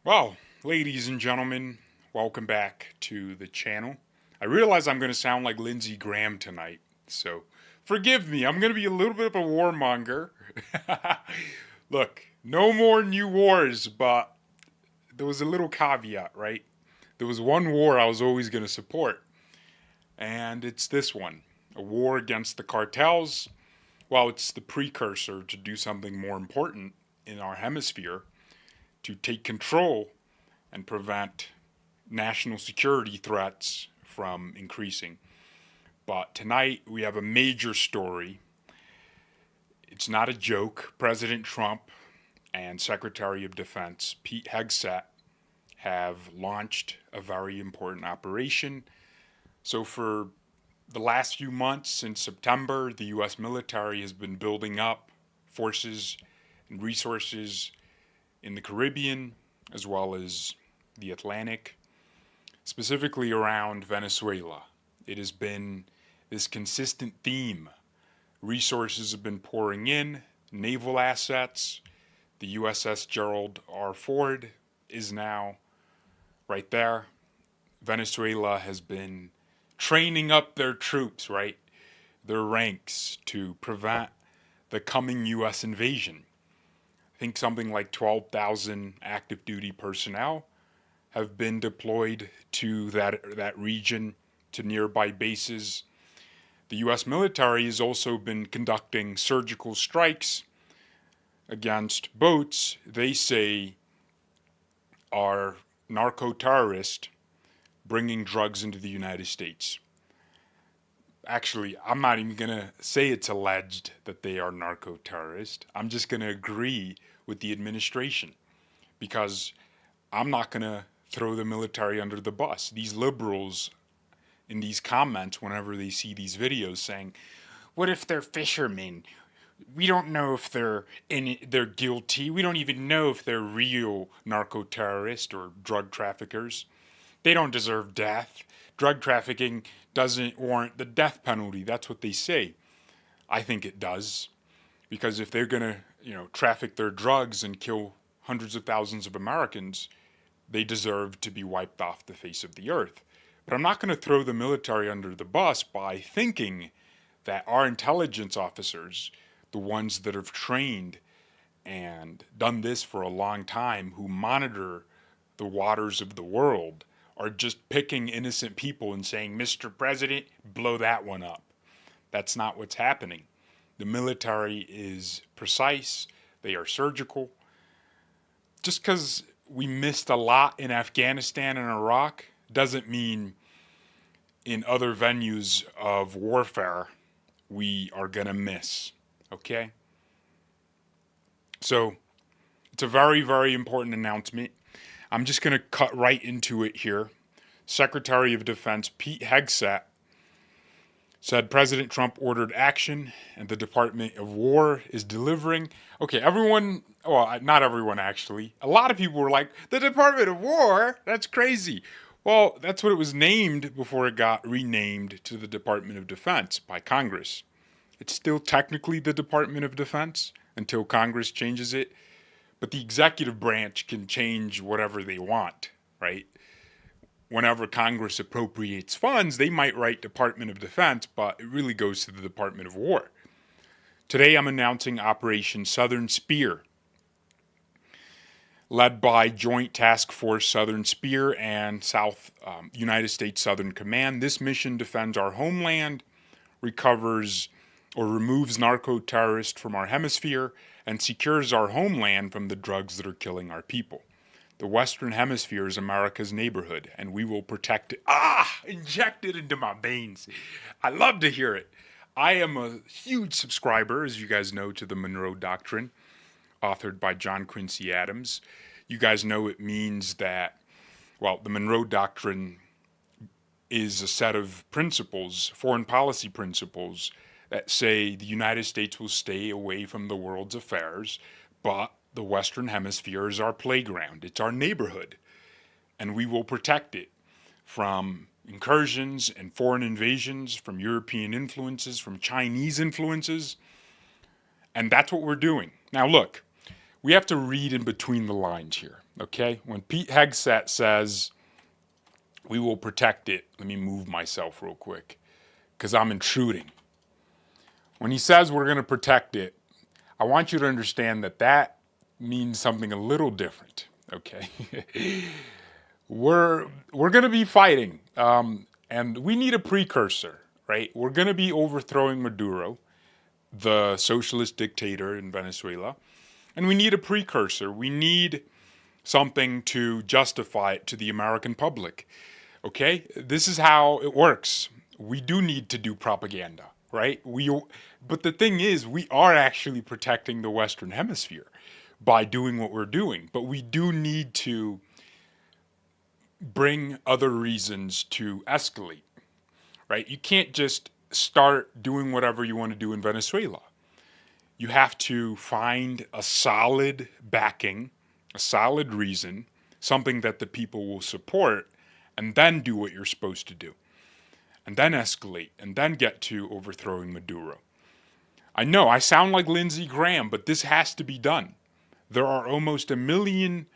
Well, ladies and gentlemen, welcome back to the channel. I realize I'm going to sound like Lindsey Graham tonight, so forgive me. I'm going to be a little bit of a warmonger. Look, no more new wars, but there was a little caveat, right? There was one war I was always going to support, and it's this one, a war against the cartels. Well, it's the precursor to do something more important in our hemisphere, to take control and prevent national security threats from increasing. But tonight we have a major story. It's not a joke. President Trump and Secretary of Defense Pete Hegseth have launched a very important operation. So for the last few months, since September, the U.S. military has been building up forces and resources in the Caribbean as well as the Atlantic, specifically around Venezuela. It has been this consistent theme. Resources have been pouring in, naval assets. The USS Gerald R. Ford is now right there. Venezuela has been training up their troops, right? Their ranks to prevent the coming U.S. invasion. I think something like 12,000 active duty personnel have been deployed to that region, to nearby bases. The U.S. military has also been conducting surgical strikes against boats they say are narco-terrorists bringing drugs into the United States. Actually, I'm not even going to say it's alleged that they are narco-terrorists. I'm just going to agree with the administration because I'm not going to throw the military under the bus. These liberals in these comments, whenever they see these videos saying, what if they're fishermen? We don't know if they're guilty. We don't even know if they're real narco-terrorists or drug traffickers. They don't deserve death. Drug trafficking doesn't warrant the death penalty. That's what they say. I think it does. Because if they're going to, traffic their drugs and kill hundreds of thousands of Americans, they deserve to be wiped off the face of the earth. But I'm not going to throw the military under the bus by thinking that our intelligence officers, the ones that have trained and done this for a long time, who monitor the waters of the world, are just picking innocent people and saying, Mr. President, blow that one up. That's not what's happening. The military is precise. They are surgical. Just because we missed a lot in Afghanistan and Iraq doesn't mean in other venues of warfare we are going to miss. Okay? So it's a very, very important announcement. I'm just going to cut right into it here. Secretary of Defense Pete Hegseth said President Trump ordered action and the Department of War is delivering. Okay, everyone, well, not everyone actually. A lot of people were like, the Department of War? That's crazy. Well, that's what it was named before it got renamed to the Department of Defense by Congress. It's still technically the Department of Defense until Congress changes it. But the executive branch can change whatever they want, right? Whenever Congress appropriates funds, they might write Department of Defense, but it really goes to the Department of War. Today I'm announcing Operation Southern Spear, led by Joint Task Force Southern Spear and United States Southern Command. This mission defends our homeland, recovers or removes narco-terrorists from our hemisphere, and secures our homeland from the drugs that are killing our people. The Western Hemisphere is America's neighborhood, and we will protect it. Inject it into my veins. I love to hear it. I am a huge subscriber, as you guys know, to the Monroe Doctrine, authored by John Quincy Adams. You guys know it means that, the Monroe Doctrine is a set of principles, foreign policy principles, that say the United States will stay away from the world's affairs, but the Western Hemisphere is our playground. It's our neighborhood, and we will protect it from incursions and foreign invasions, from European influences, from Chinese influences, and that's what we're doing. Now look, we have to read in between the lines here, okay? When Pete Hegseth says, we will protect it, let me move myself real quick, because I'm intruding. When he says we're going to protect it, I want you to understand that that means something a little different, okay? we're going to be fighting, and we need a precursor, right? We're going to be overthrowing Maduro, the socialist dictator in Venezuela, and we need a precursor. We need something to justify it to the American public, okay? This is how it works. We do need to do propaganda, right? But the thing is, we are actually protecting the Western Hemisphere by doing what we're doing, but we do need to bring other reasons to escalate, right? You can't just start doing whatever you want to do in Venezuela. You have to find a solid backing, a solid reason, something that the people will support, and then do what you're supposed to do. And then escalate, and then get to overthrowing Maduro. I know, I sound like Lindsey Graham, but this has to be done. There are almost 1 million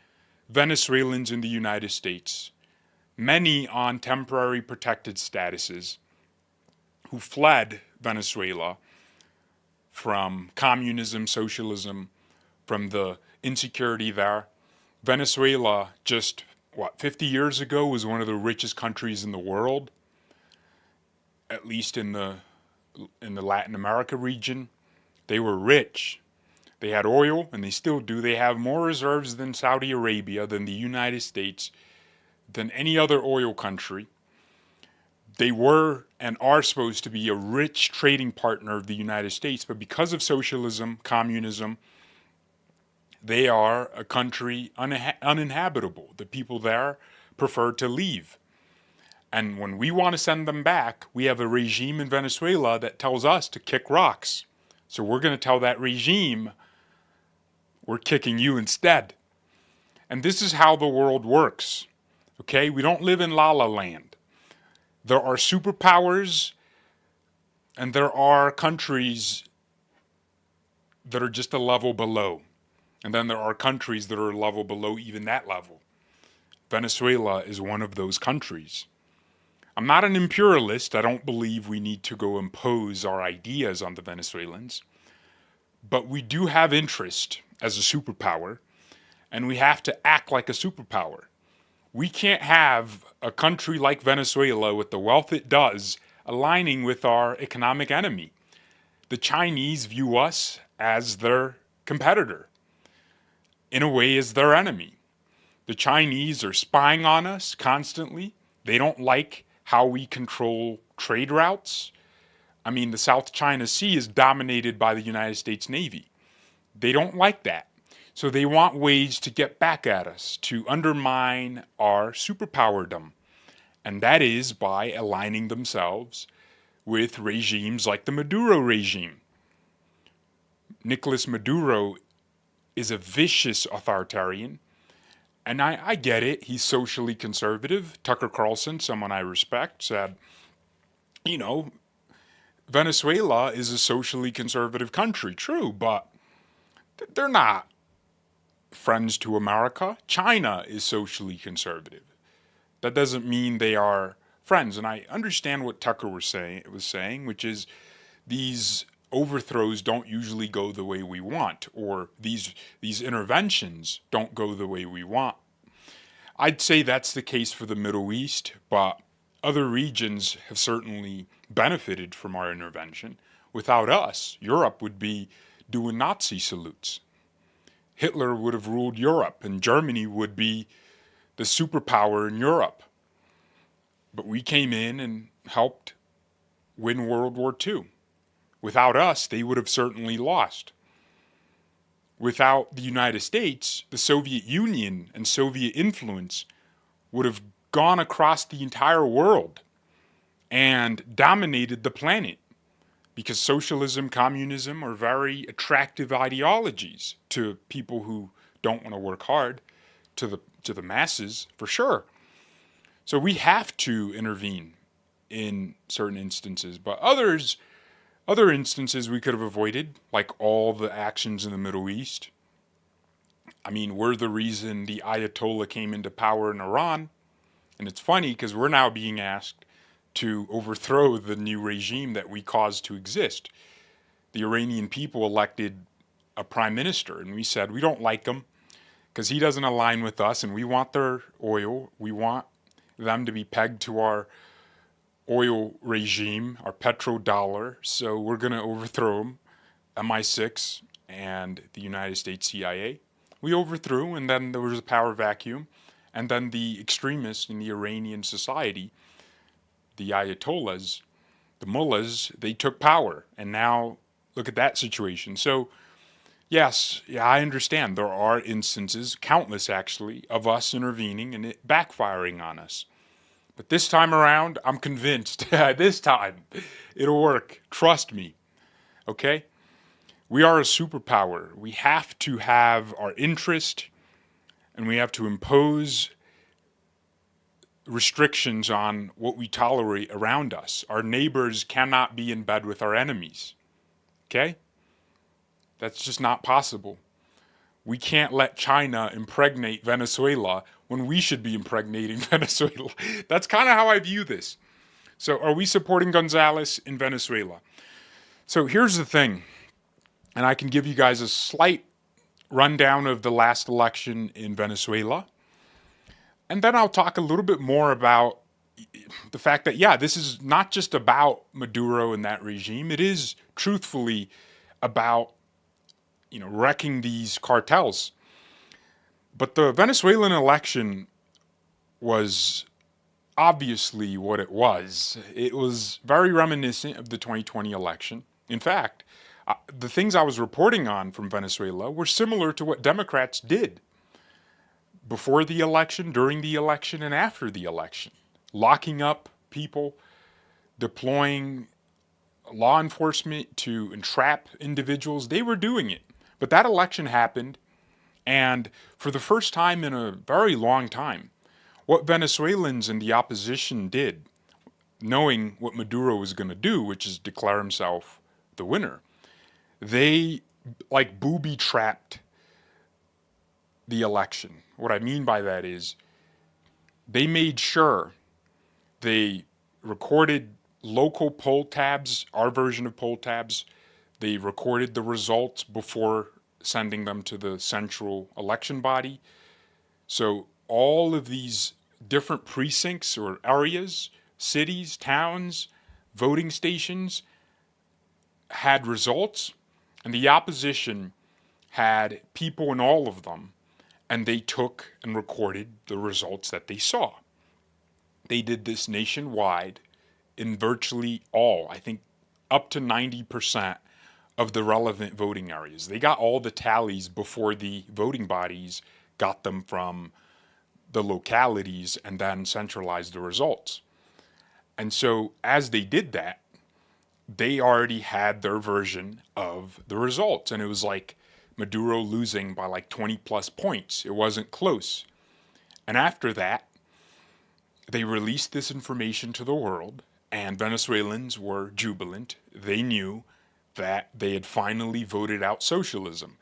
Venezuelans in the United States, many on temporary protected statuses, who fled Venezuela from communism, socialism, from the insecurity there. Venezuela just, 50 years ago was one of the richest countries in the world, at least in the Latin America region. They were rich. They had oil, and they still do. They have more reserves than Saudi Arabia, than the United States, than any other oil country. They were and are supposed to be a rich trading partner of the United States, but because of socialism, communism, they are a country uninhabitable. The people there prefer to leave. And when we want to send them back, we have a regime in Venezuela that tells us to kick rocks. So we're going to tell that regime, we're kicking you instead. And this is how the world works. Okay? We don't live in La La Land. There are superpowers, and there are countries that are just a level below. And then there are countries that are a level below even that level. Venezuela is one of those countries. I'm not an imperialist. I don't believe we need to go impose our ideas on the Venezuelans. But we do have interest as a superpower, and we have to act like a superpower. We can't have a country like Venezuela, with the wealth it does, aligning with our economic enemy. The Chinese view us as their competitor, in a way as their enemy. The Chinese are spying on us constantly. They don't like how we control trade routes. I mean, the South China Sea is dominated by the United States Navy. They don't like that. So they want ways to get back at us, to undermine our superpowerdom. And that is by aligning themselves with regimes like the Maduro regime. Nicolas Maduro is a vicious authoritarian. And I get it. He's socially conservative. Tucker Carlson, someone I respect, said, Venezuela is a socially conservative country. True, but they're not friends to America. China is socially conservative. That doesn't mean they are friends. And I understand what Tucker was saying, which is these overthrows don't usually go the way we want, or these interventions don't go the way we want. I'd say that's the case for the Middle East, but other regions have certainly benefited from our intervention. Without us, Europe would be doing Nazi salutes. Hitler would have ruled Europe, and Germany would be the superpower in Europe. But we came in and helped win World War II. Without us, they would have certainly lost. Without the United States, the Soviet Union and Soviet influence would have gone across the entire world and dominated the planet, because socialism, communism are very attractive ideologies to people who don't want to work hard, to the masses, for sure. So we have to intervene in certain instances, but other instances we could have avoided, like all the actions in the Middle East. I mean, we're the reason the Ayatollah came into power in Iran. And it's funny because we're now being asked to overthrow the new regime that we caused to exist. The Iranian people elected a prime minister, and we said we don't like him because he doesn't align with us, and we want their oil. We want them to be pegged to our oil regime, our petrodollar. So we're going to overthrow him, MI6 and the United States CIA. We overthrew, and then there was a power vacuum. And then the extremists in the Iranian society, the Ayatollahs, the mullahs, they took power. And now look at that situation. So, yes, yeah, I understand. There are instances, countless actually, of us intervening and it backfiring on us. But this time around, I'm convinced this time it'll work. Trust me. Okay? We are a superpower. We have to have our interest and we have to impose restrictions on what we tolerate around us. Our neighbors cannot be in bed with our enemies. Okay? That's just not possible. We can't let China impregnate Venezuela when we should be impregnating Venezuela. That's kind of how I view this. So, are we supporting Gonzalez in Venezuela? So, here's the thing, and I can give you guys a slight rundown of the last election in Venezuela. And then I'll talk a little bit more about the fact that, yeah, this is not just about Maduro and that regime. It is truthfully about, wrecking these cartels. But the Venezuelan election was obviously what it was. It was very reminiscent of the 2020 election. In fact, the things I was reporting on from Venezuela were similar to what Democrats did before the election, during the election, and after the election. Locking up people, deploying law enforcement to entrap individuals. They were doing it. But that election happened, and for the first time in a very long time, what Venezuelans and the opposition did, knowing what Maduro was going to do, which is declare himself the winner, they like booby-trapped the election. What I mean by that is they made sure they recorded local poll tabs, our version of poll tabs. They recorded the results before sending them to the central election body. So all of these different precincts or areas, cities, towns, voting stations had results, and the opposition had people in all of them, and they took and recorded the results that they saw. They did this nationwide in virtually all, I think up to 90% of the relevant voting areas. They got all the tallies before the voting bodies got them from the localities and then centralized the results. And so as they did that, they already had their version of the results. And it was like Maduro losing by like 20 plus points. It wasn't close. And after that, they released this information to the world, and Venezuelans were jubilant. They knew that they had finally voted out socialism.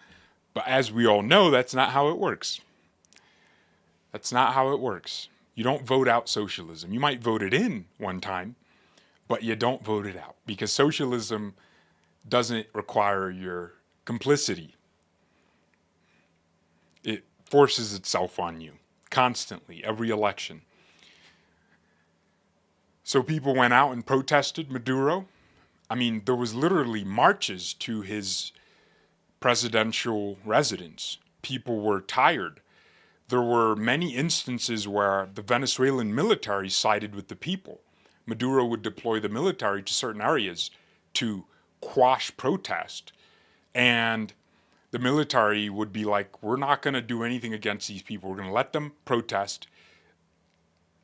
But as we all know, that's not how it works. That's not how it works. You don't vote out socialism. You might vote it in one time, but you don't vote it out, because socialism doesn't require your complicity. It forces itself on you constantly, every election. So people went out and protested Maduro. I mean, there was literally marches to his presidential residence. People were tired. There were many instances where the Venezuelan military sided with the people. Maduro would deploy the military to certain areas to quash protest. And the military would be like, we're not going to do anything against these people. We're going to let them protest.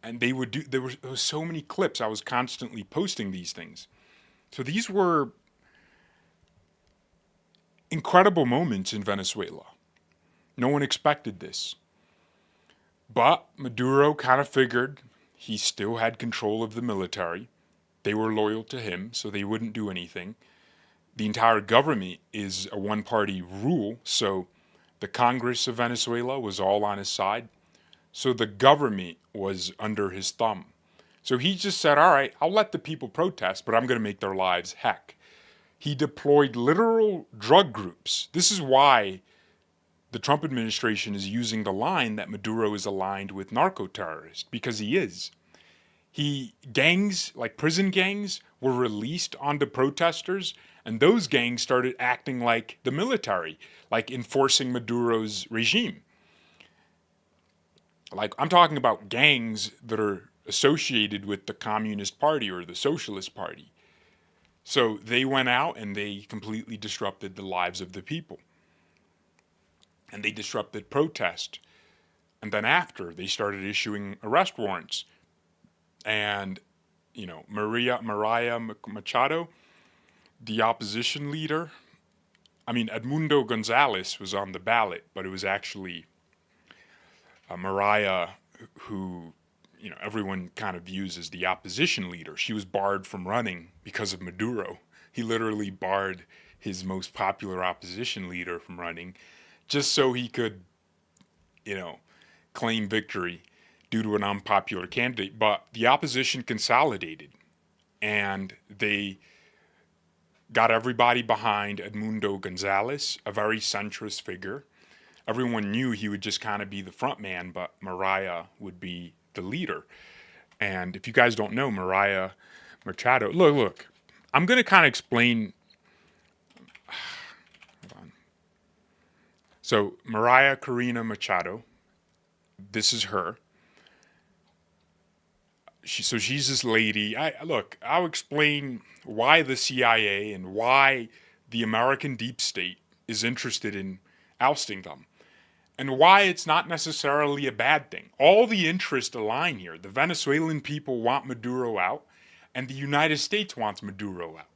And they would do, there was so many clips. I was constantly posting these things. So these were incredible moments in Venezuela. No one expected this. But Maduro kind of figured he still had control of the military. They were loyal to him, so they wouldn't do anything. The entire government is a one-party rule, so The Congress of Venezuela was all on his side. So the government was under his thumb. So he just said, all right, I'll let the people protest, but I'm going to make their lives heck. He deployed literal drug groups. This is why the Trump administration is using the line that Maduro is aligned with narco-terrorists, because he is. Gangs, like prison gangs, were released onto protesters, and those gangs started acting like the military, like enforcing Maduro's regime. Like, I'm talking about gangs that are associated with the Communist Party or the Socialist Party. So they went out and they completely disrupted the lives of the people. And they disrupted protest. And then after, they started issuing arrest warrants. And, Maria Machado, the opposition leader, Edmundo Gonzalez was on the ballot, but it was actually Maria, who, everyone kind of views as the opposition leader. She was barred from running because of Maduro. He literally barred his most popular opposition leader from running just so he could, claim victory due to an unpopular candidate. But the opposition consolidated and they got everybody behind Edmundo Gonzalez, a very centrist figure. Everyone knew he would just kind of be the front man, but Maria would be the leader. And if you guys don't know, Maria Machado, look, I'm going to kind of explain. Hold on. So Maria Corina Machado, this is her. She's this lady. I'll explain why the CIA and why the American deep state is interested in ousting them. And why it's not necessarily a bad thing. All the interests align here. The Venezuelan people want Maduro out, and the United States wants Maduro out.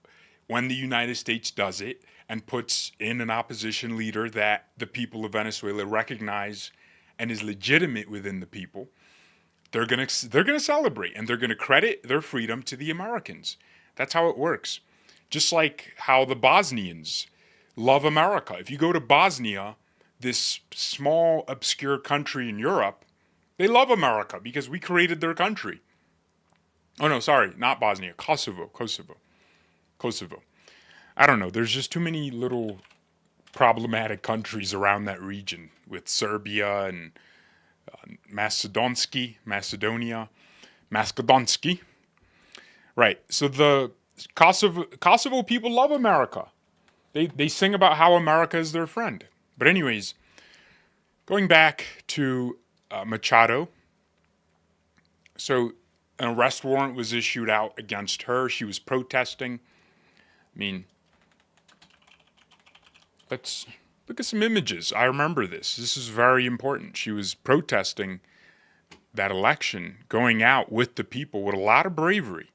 When the United States does it and puts in an opposition leader that the people of Venezuela recognize and is legitimate within the people, they're gonna celebrate, and they're gonna credit their freedom to the Americans. That's how it works. Just like how the Bosnians love America. If you go to Bosnia, this small, obscure country in Europe, they love America because we created their country. Oh no, sorry, not Bosnia, Kosovo. I don't know, there's just too many little problematic countries around that region with Serbia and Macedonia. Right, so the Kosovo people love America. They sing about how America is their friend. But anyways, going back to Machado, so an arrest warrant was issued out against her. She was protesting. Let's look at some images. I remember this. This is very important. She was protesting that election, going out with the people with a lot of bravery.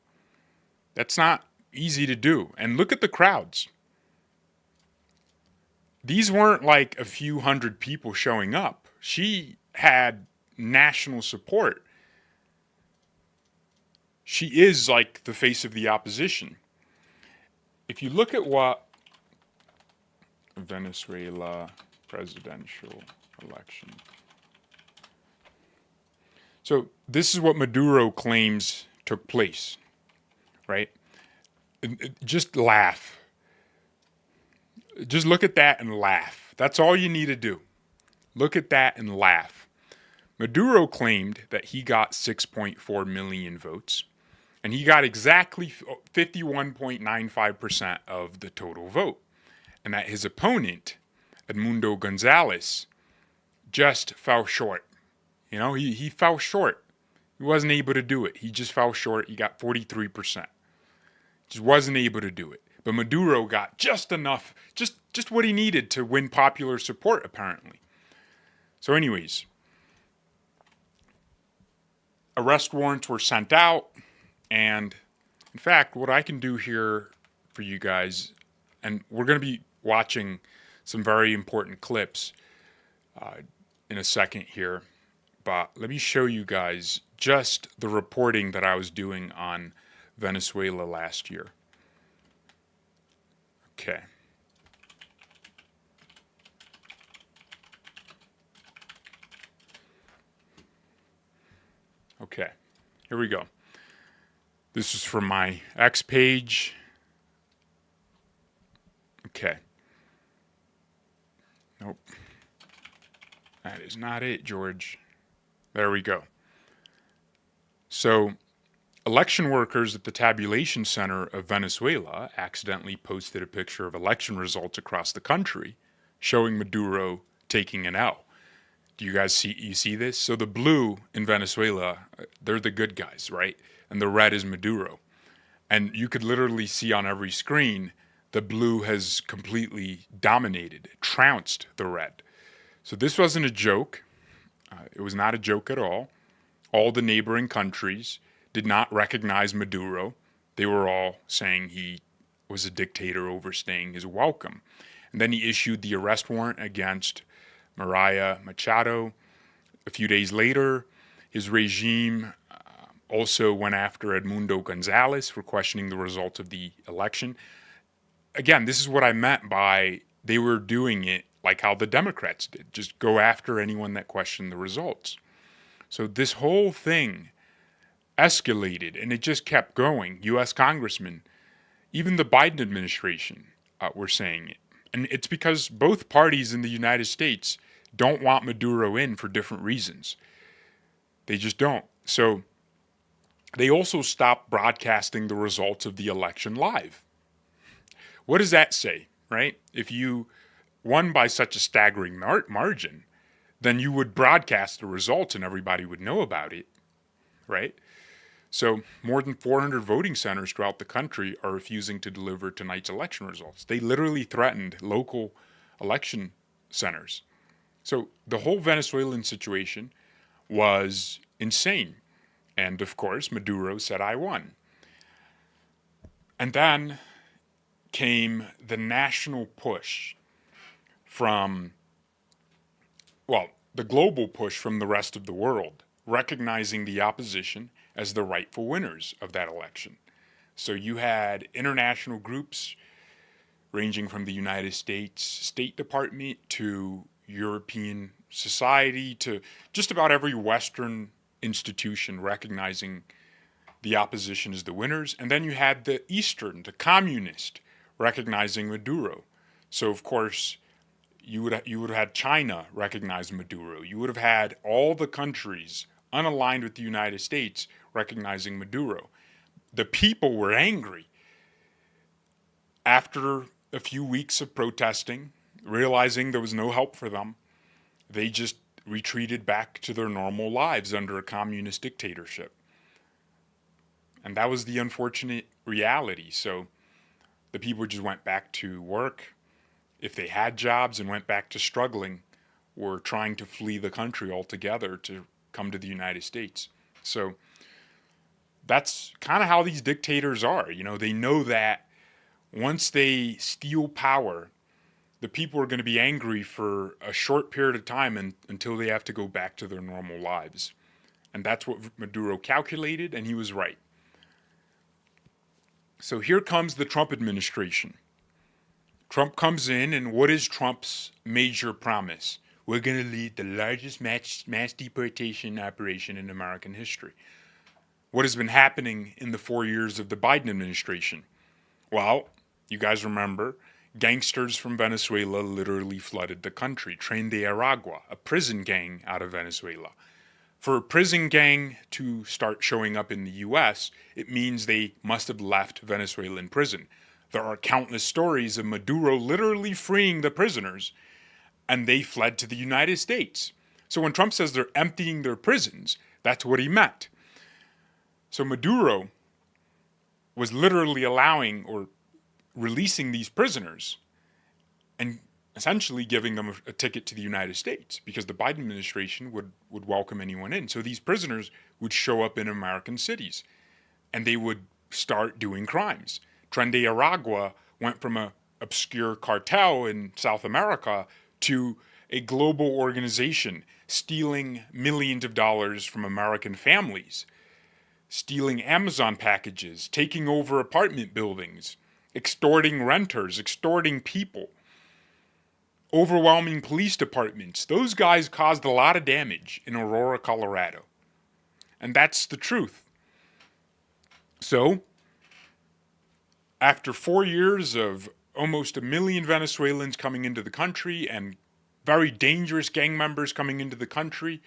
That's not easy to do. And look at the crowds. These weren't like a few hundred people showing up. She had national support. She is like the face of the opposition. If you look at what Venezuela presidential election. So this is what Maduro claims took place, right? Just laugh. Just look at that and laugh. That's all you need to do. Look at that and laugh. Maduro claimed that he got 6.4 million votes, and he got exactly 51.95% of the total vote. And that his opponent, Edmundo Gonzalez, just fell short. He fell short. He wasn't able to do it. He just fell short. He got 43%. Just wasn't able to do it. But Maduro got just enough, just what he needed to win popular support, apparently. So anyways, arrest warrants were sent out. And in fact, what I can do here for you guys, and we're going to be watching some very important clips in a second here, but let me show you guys just the reporting that I was doing on Venezuela last year. Okay. Okay, here we go. This is from my X page. Okay. Nope. That is not it, George. There we go. So, election workers at the tabulation center of Venezuela accidentally posted a picture of election results across the country showing Maduro taking an L. Do you guys see this? So the blue in Venezuela, they're the good guys, right? And the red is Maduro. And you could literally see on every screen the blue has completely dominated, trounced the red. So this wasn't a joke. It was not a joke at all. All the neighboring countries did not recognize Maduro. They were all saying he was a dictator overstaying his welcome. And then he issued the arrest warrant against Maria Machado. A few days later, his regime also went after Edmundo Gonzalez for questioning the results of the election. Again, this is what I meant by they were doing it like how the Democrats did. Just go after anyone that questioned the results. So this whole thing escalated, and it just kept going. U.S. congressmen, even the Biden administration were saying it. And it's because both parties in the United States don't want Maduro in for different reasons. They just don't. So they also stopped broadcasting the results of the election live. What does that say, right? If you won by such a staggering margin, then you would broadcast the results and everybody would know about it, right? So more than 400 voting centers throughout the country are refusing to deliver tonight's election results. They literally threatened local election centers. So the whole Venezuelan situation was insane. And of course, Maduro said, I won. And then came the national push from, well, the global push from the rest of the world, recognizing the opposition as the rightful winners of that election. So you had international groups ranging from the United States State Department to European society to just about every Western institution recognizing the opposition as the winners. And then you had the Eastern, the communist, recognizing Maduro. So of course, you would have had China recognize Maduro. You would have had all the countries unaligned with the United States recognizing Maduro. The people were angry. After a few weeks of protesting, realizing there was no help for them, they just retreated back to their normal lives under a communist dictatorship. And that was the unfortunate reality. So the people just went back to work. If they had jobs and went back to struggling, were trying to flee the country altogether to come to the United States. So that's kind of how these dictators are. You know, they know that once they steal power, the people are going to be angry for a short period of time until they have to go back to their normal lives. And that's what Maduro calculated, and he was right. So here comes the Trump administration. Trump comes in, and what is Trump's major promise? We're going to lead the largest mass deportation operation in American history. What has been happening in the 4 years of the Biden administration? Well, you guys remember, gangsters from Venezuela literally flooded the country. Tren de Aragua, a prison gang out of Venezuela. For a prison gang to start showing up in the U.S., it means they must have left Venezuelan prison. There are countless stories of Maduro literally freeing the prisoners, and they fled to the United States. So when Trump says they're emptying their prisons, that's what he meant. So Maduro was literally allowing or releasing these prisoners and essentially giving them a ticket to the United States because the Biden administration would welcome anyone in. So these prisoners would show up in American cities and they would start doing crimes. Tren de Aragua went from an obscure cartel in South America to a global organization stealing millions of dollars from American families, stealing Amazon packages, taking over apartment buildings, extorting renters, extorting people, overwhelming police departments. Those guys caused a lot of damage in Aurora, Colorado. And that's the truth. So, after 4 years of almost 1 million Venezuelans coming into the country and very dangerous gang members coming into the country,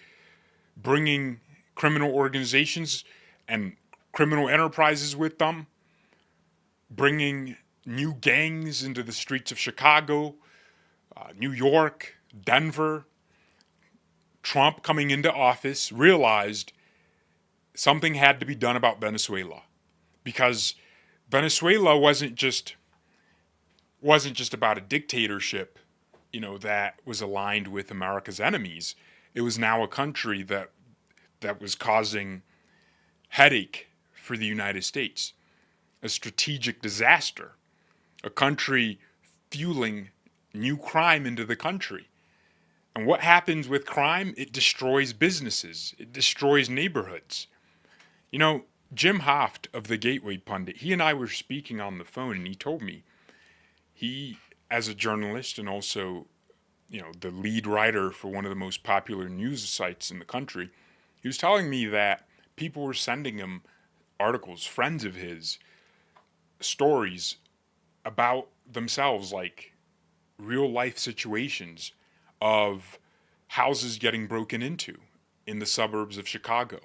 bringing criminal organizations and criminal enterprises with them, bringing new gangs into the streets of Chicago, New York, Denver, Trump coming into office realized something had to be done about Venezuela, because Venezuela wasn't just about a dictatorship, that was aligned with America's enemies. It was now a country that was causing headache for the United States, a strategic disaster, a country fueling new crime into the country. And what happens with crime? It destroys businesses. It destroys neighborhoods. Jim Hoft of the Gateway Pundit, he and I were speaking on the phone, and he told me, he, as a journalist and also, the lead writer for one of the most popular news sites in the country, he was telling me that people were sending him articles, friends of his, stories about themselves, like real life situations of houses getting broken into in the suburbs of Chicago.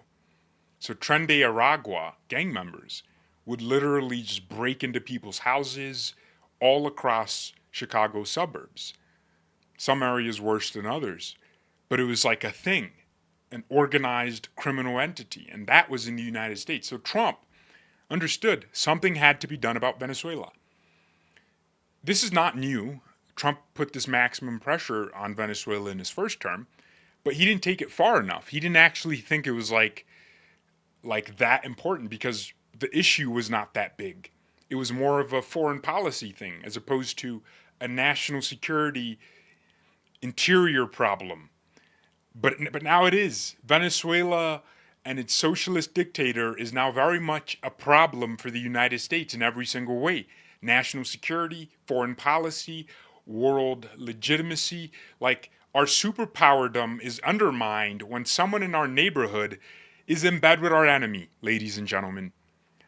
So Tren de Aragua gang members would literally just break into people's houses all across Chicago suburbs. Some areas worse than others. But it was like a thing, an organized criminal entity. And that was in the United States. So Trump understood something had to be done about Venezuela. This is not new. Trump put this maximum pressure on Venezuela in his first term, but he didn't take it far enough. He didn't actually think it was like that important, because the issue was not that big. It was more of a foreign policy thing as opposed to a national security interior problem. But now it is. Venezuela and its socialist dictator is now very much a problem for the United States in every single way. National security, foreign policy, world legitimacy. Like, our superpowerdom is undermined when someone in our neighborhood is in bed with our enemy, ladies and gentlemen.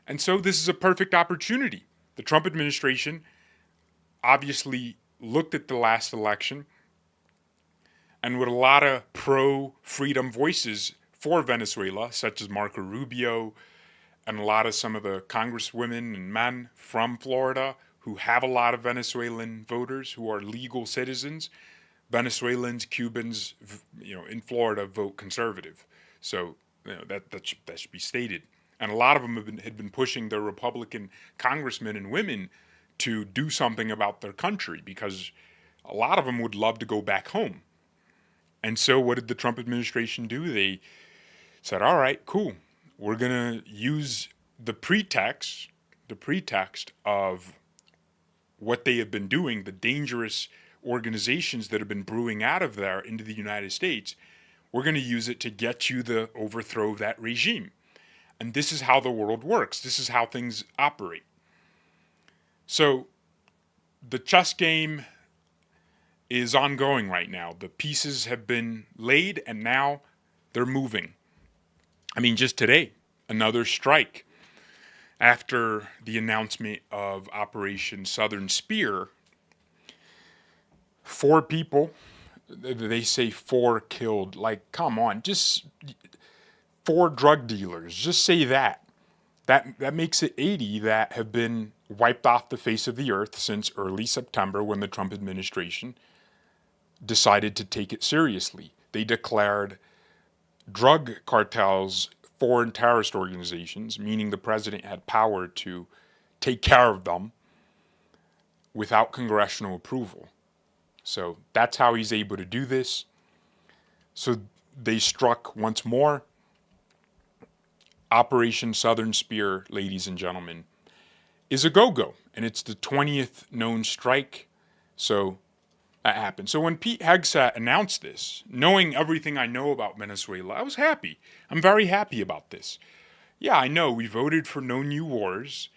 And so this is a perfect opportunity. The Trump administration obviously looked at the last election, and with a lot of pro-freedom voices for Venezuela, such as Marco Rubio and a lot of some of the congresswomen and men from Florida who have a lot of Venezuelan voters who are legal citizens. Venezuelans, Cubans, in Florida vote conservative. So that should be stated. And a lot of them had been pushing their Republican congressmen and women to do something about their country, because a lot of them would love to go back home. And so what did the Trump administration do? They said, all right, cool. We're going to use the pretext of what they have been doing, the dangerous organizations that have been brewing out of there into the United States. We're going to use it to get you the overthrow of that regime. And this is how the world works. This is how things operate. So the chess game is ongoing right now. The pieces have been laid, and now they're moving. I mean, just today, another strike after the announcement of Operation Southern Spear. 4 people, they say 4 killed. Like, come on, just 4 drug dealers. Just say that. That makes it 80 that have been wiped off the face of the earth since early September, when the Trump administration decided to take it seriously. They declared drug cartels foreign terrorist organizations, meaning the president had power to take care of them without congressional approval. So that's how he's able to do this. So they struck once more. Operation Southern Spear, ladies and gentlemen, is a go-go. And it's the 20th known strike. So that happened. So when Pete Hegseth announced this, knowing everything I know about Venezuela, I was happy. I'm very happy about this. Yeah, I know we voted for no new wars.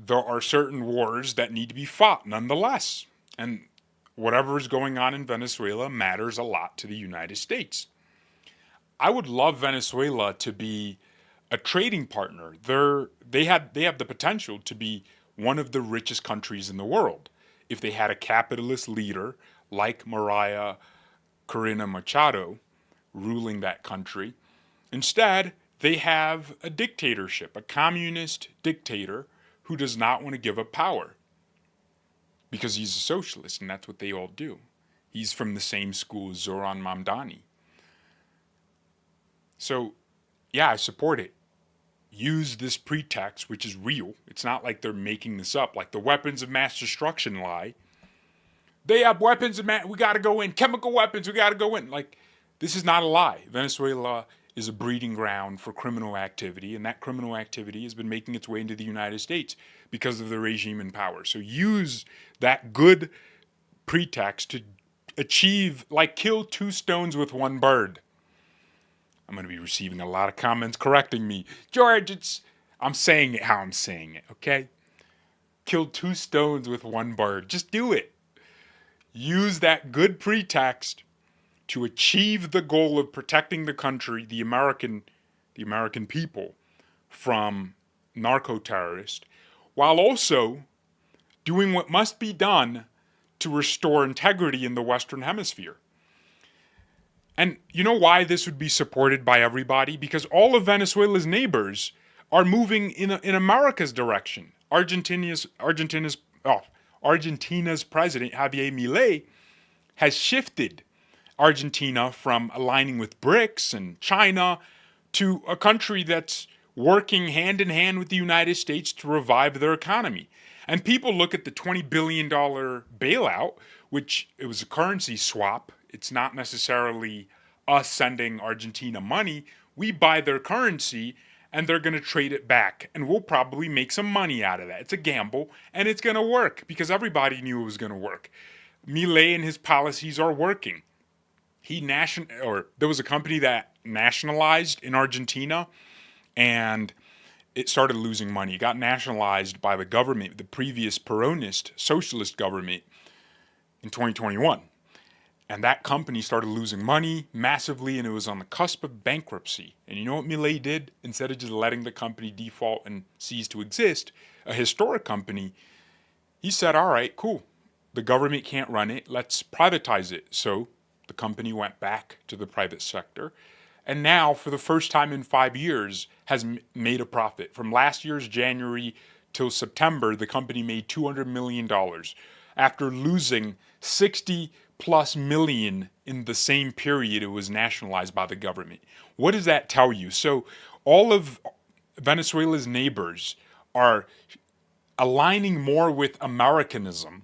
There are certain wars that need to be fought nonetheless. And whatever is going on in Venezuela matters a lot to the United States. I would love Venezuela to be a trading partner. They have the potential to be one of the richest countries in the world if they had a capitalist leader like Maria Corina Machado ruling that country. Instead, they have a dictatorship, a communist dictator who does not want to give up power because he's a socialist, and that's what they all do. He's from the same school as Zoran Mamdani. So, yeah, I support it. Use this pretext, which is real. It's not like they're making this up, like the weapons of mass destruction lie. They have weapons of mass, we got to go in. Chemical weapons, we got to go in. Like, this is not a lie. Venezuela is a breeding ground for criminal activity, and that criminal activity has been making its way into the United States because of the regime in power. So use that good pretext to achieve, like, kill two stones with one bird. I'm going to be receiving a lot of comments correcting me. George, I'm saying it how I'm saying it, okay? Kill two stones with one bird. Just do it. Use that good pretext to achieve the goal of protecting the country, the American people, from narco-terrorists, while also doing what must be done to restore integrity in the Western Hemisphere. And you know why this would be supported by everybody? Because all of Venezuela's neighbors are moving in America's direction. Argentina's president, Javier Milei, has shifted Argentina from aligning with BRICS and China to a country that's working hand in hand with the United States to revive their economy. And people look at the $20 billion bailout, which it was a currency swap. It's not necessarily us sending Argentina money. We buy their currency and they're going to trade it back. And we'll probably make some money out of that. It's a gamble and it's going to work because everybody knew it was going to work. Milei and his policies are working. There was a company that nationalized in Argentina and it started losing money. It got nationalized by the government, the previous Peronist socialist government, in 2021. And that company started losing money massively, and it was on the cusp of bankruptcy. And you know what Milei did? Instead of just letting the company default and cease to exist, a historic company, he said, all right, cool. The government can't run it. Let's privatize it. So the company went back to the private sector. And now, for the first time in 5 years, has made a profit. From last year's January till September, the company made $200 million after losing 60 plus million in the same period it was nationalized by the government. What does that tell you? So all of Venezuela's neighbors are aligning more with Americanism,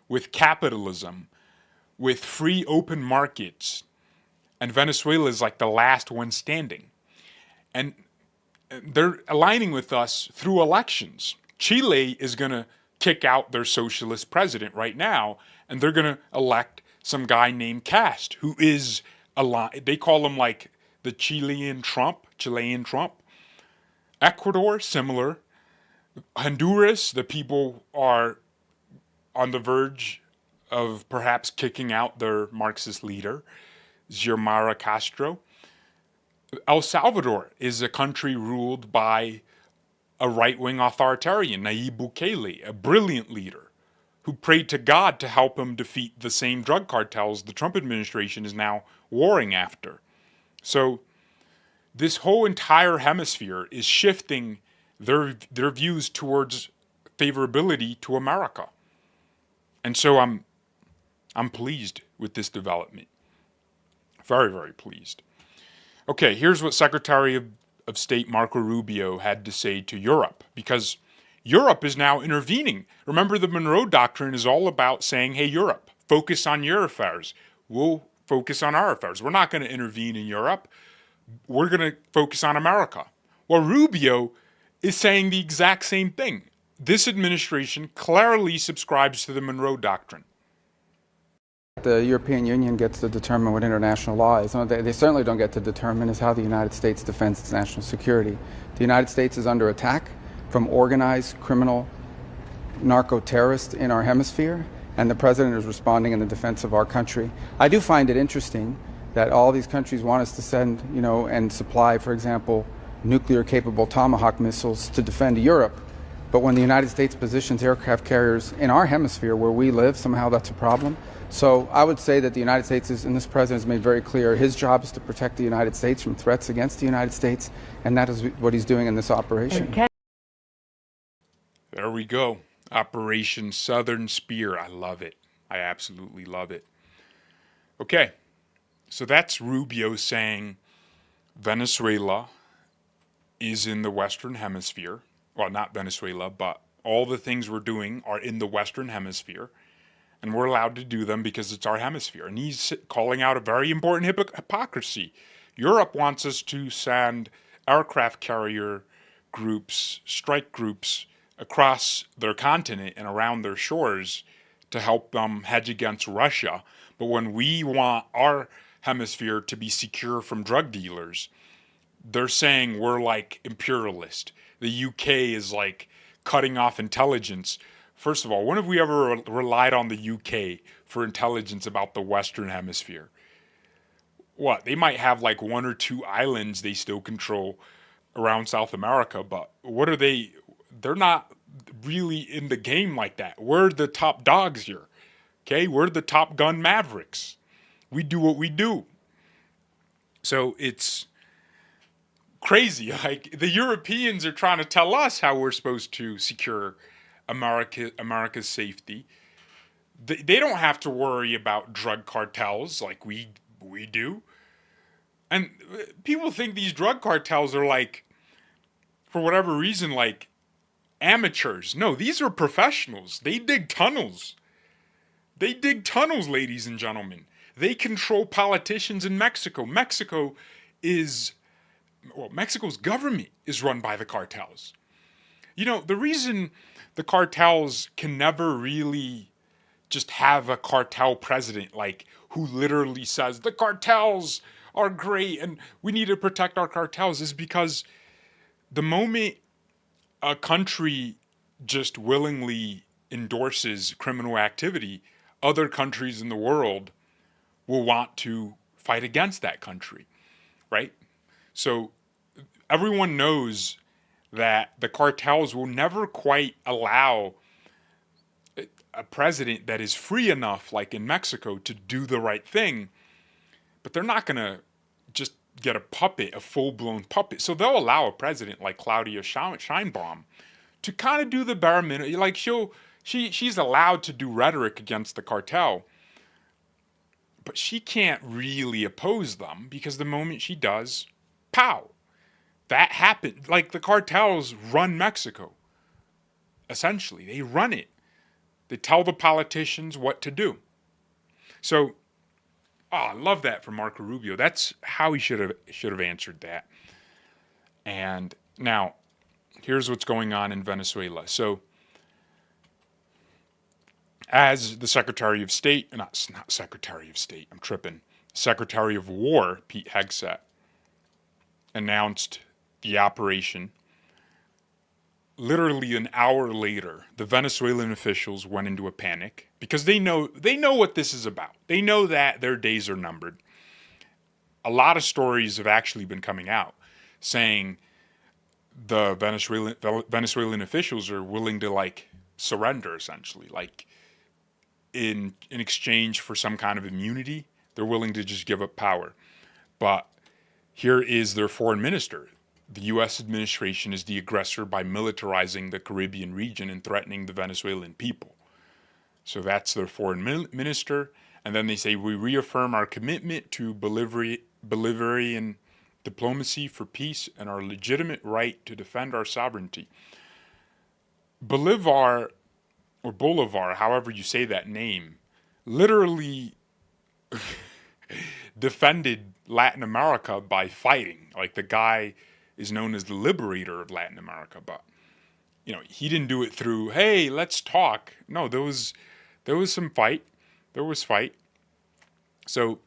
with capitalism, with free open markets, and Venezuela is like the last one standing. And they're aligning with us through elections. Chile is going to kick out their socialist president right now, and they're going to elect some guy named Cast, who is they call him like the Chilean Trump. Ecuador, similar. Honduras, the people are on the verge of perhaps kicking out their Marxist leader, Xiomara Castro. El Salvador is a country ruled by a right-wing authoritarian, Nayib Bukele, a brilliant leader who prayed to God to help him defeat the same drug cartels the Trump administration is now warring after. So this whole entire hemisphere is shifting their views towards favorability to America. And so I'm pleased with this development. Very, very pleased. Okay, here's what Secretary of State Marco Rubio had to say to Europe, because Europe is now intervening. Remember, the Monroe Doctrine is all about saying, hey, Europe, focus on your affairs. We'll focus on our affairs. We're not going to intervene in Europe. We're going to focus on America. Well, Rubio is saying the exact same thing. This administration clearly subscribes to the Monroe Doctrine. The European Union gets to determine what international law is. What they certainly don't get to determine is how the United States defends its national security. The United States is under attack from organized criminal narco-terrorists in our hemisphere, and the president is responding in the defense of our country. I do find it interesting that all these countries want us to send, and supply, for example, nuclear-capable Tomahawk missiles to defend Europe. But when the United States positions aircraft carriers in our hemisphere where we live, somehow that's a problem. So I would say that the United States and this president has made very clear, his job is to protect the United States from threats against the United States, and that is what he's doing in this operation. There we go. Operation Southern Spear. I love it. I absolutely love it. Okay, so that's Rubio saying Venezuela is in the Western Hemisphere. Well, not Venezuela, but all the things we're doing are in the Western Hemisphere, and we're allowed to do them because it's our hemisphere. And he's calling out a very important hypocrisy. Europe wants us to send aircraft carrier groups, strike groups, across their continent and around their shores to help them hedge against Russia. But when we want our hemisphere to be secure from drug dealers, they're saying we're like imperialist. The UK is like cutting off intelligence. First of all, when have we ever relied on the UK for intelligence about the Western Hemisphere? What? They might have like one or two islands they still control around South America, but what are they? They're not really in the game like that. We're the top dogs here. Okay? We're the Top Gun Mavericks. We do what we do. So it's crazy. Like the Europeans are trying to tell us how we're supposed to secure America's safety. They don't have to worry about drug cartels like we do. And people think these drug cartels are like, for whatever reason, like amateurs. No, these are professionals. They dig tunnels. They dig tunnels, ladies and gentlemen. They control politicians in Mexico. Mexico's government is run by the cartels. The reason the cartels can never really just have a cartel president like who literally says the cartels are great and we need to protect our cartels is because the moment a country just willingly endorses criminal activity, other countries in the world will want to fight against that country, right? So everyone knows that the cartels will never quite allow a president that is free enough, like in Mexico, to do the right thing, but they're not going to just get a puppet, a full-blown puppet. So they'll allow a president like Claudia Sheinbaum to kind of do the bare minimum. Like she's allowed to do rhetoric against the cartel, but she can't really oppose them because the moment she does, pow, that happened. Like the cartels run Mexico. Essentially, they run it. They tell the politicians what to do. So, I love that from Marco Rubio. That's how he should have answered that. And now, here's what's going on in Venezuela. So, as the Secretary of State, not Secretary of State, I'm tripping, Secretary of War, Pete Hegseth, announced the operation, literally an hour later, the Venezuelan officials went into a panic because they know what this is about. They know that their days are numbered. A lot of stories have actually been coming out saying the Venezuelan officials are willing to like surrender essentially, like in exchange for some kind of immunity, they're willing to just give up power. But here is their foreign minister. The U.S. administration is the aggressor by militarizing the Caribbean region and threatening the Venezuelan people. So that's their foreign minister. And then they say, we reaffirm our commitment to Bolivarian diplomacy for peace and our legitimate right to defend our sovereignty. Bolivar, or Bolivar, however you say that name, literally defended Latin America by fighting. Like the guy is known as the liberator of Latin America, but he didn't do it through, hey, let's talk. No, there was some fight. There was fight. So,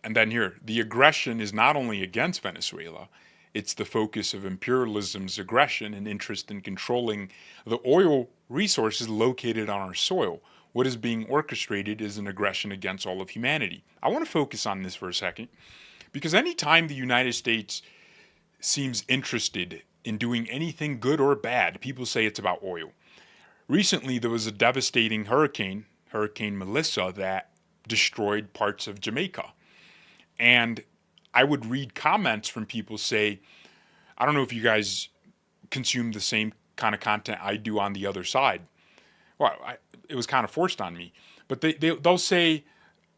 and then here, the aggression is not only against Venezuela, it's the focus of imperialism's aggression and interest in controlling the oil resources located on our soil. what is being orchestrated is an aggression against all of humanity. I want to focus on this for a second because anytime the United States seems interested in doing anything good or bad, people say it's about oil. Recently, there was a devastating hurricane, Hurricane Melissa, that destroyed parts of Jamaica. And I would read comments from people say, I don't know if you guys consume the same kind of content I do on the other side. Well, it was kind of forced on me. But they'll say,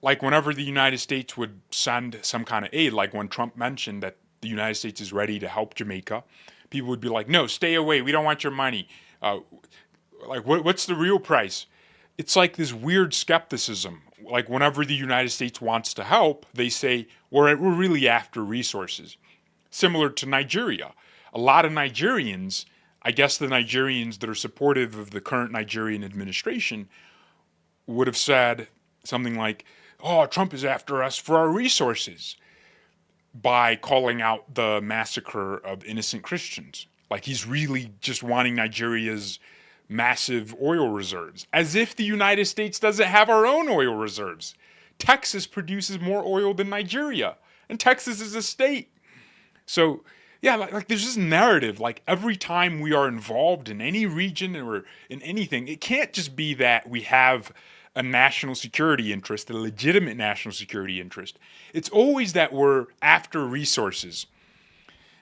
like whenever the United States would send some kind of aid, like when Trump mentioned that the United States is ready to help Jamaica, people would be like, no, stay away. We don't want your money. What's the real price? It's like this weird skepticism. Like whenever the United States wants to help, they say, we're really after resources. Similar to Nigeria. A lot of Nigerians, I guess the Nigerians that are supportive of the current Nigerian administration, would have said something like, oh, Trump is after us for our resources, by calling out the massacre of innocent Christians. Like he's really just wanting Nigeria's massive oil reserves, as if the United States doesn't have our own oil reserves. Texas produces more oil than Nigeria, and Texas is a state. So, yeah, like there's this narrative, like every time we are involved in any region or in anything, it can't just be that we have a national security interest, a legitimate national security interest. It's always that we're after resources.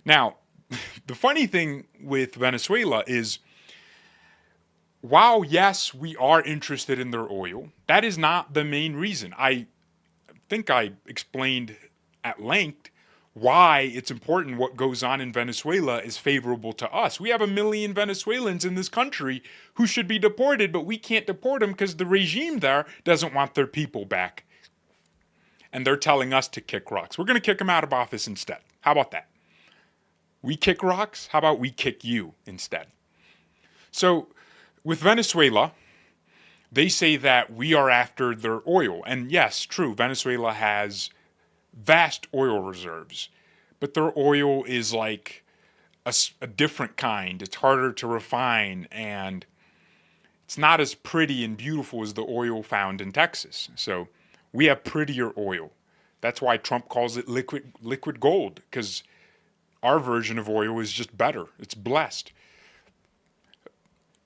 Now, the funny thing with Venezuela is, while yes, we are interested in their oil, that is not the main reason. I think I explained at length why it's important what goes on in Venezuela is favorable to us. We have 1 million Venezuelans in this country who should be deported, but we can't deport them because the regime there doesn't want their people back. And they're telling us to kick rocks. We're going to kick them out of office instead. How about that? We kick rocks? How about we kick you instead? So with Venezuela, they say that we are after their oil. And yes, true, Venezuela has vast oil reserves, but their oil is like a different kind. It's harder to refine, and it's not as pretty and beautiful as the oil found in Texas. So we have prettier oil. That's why Trump calls it liquid gold, because our version of oil is just better. It's blessed.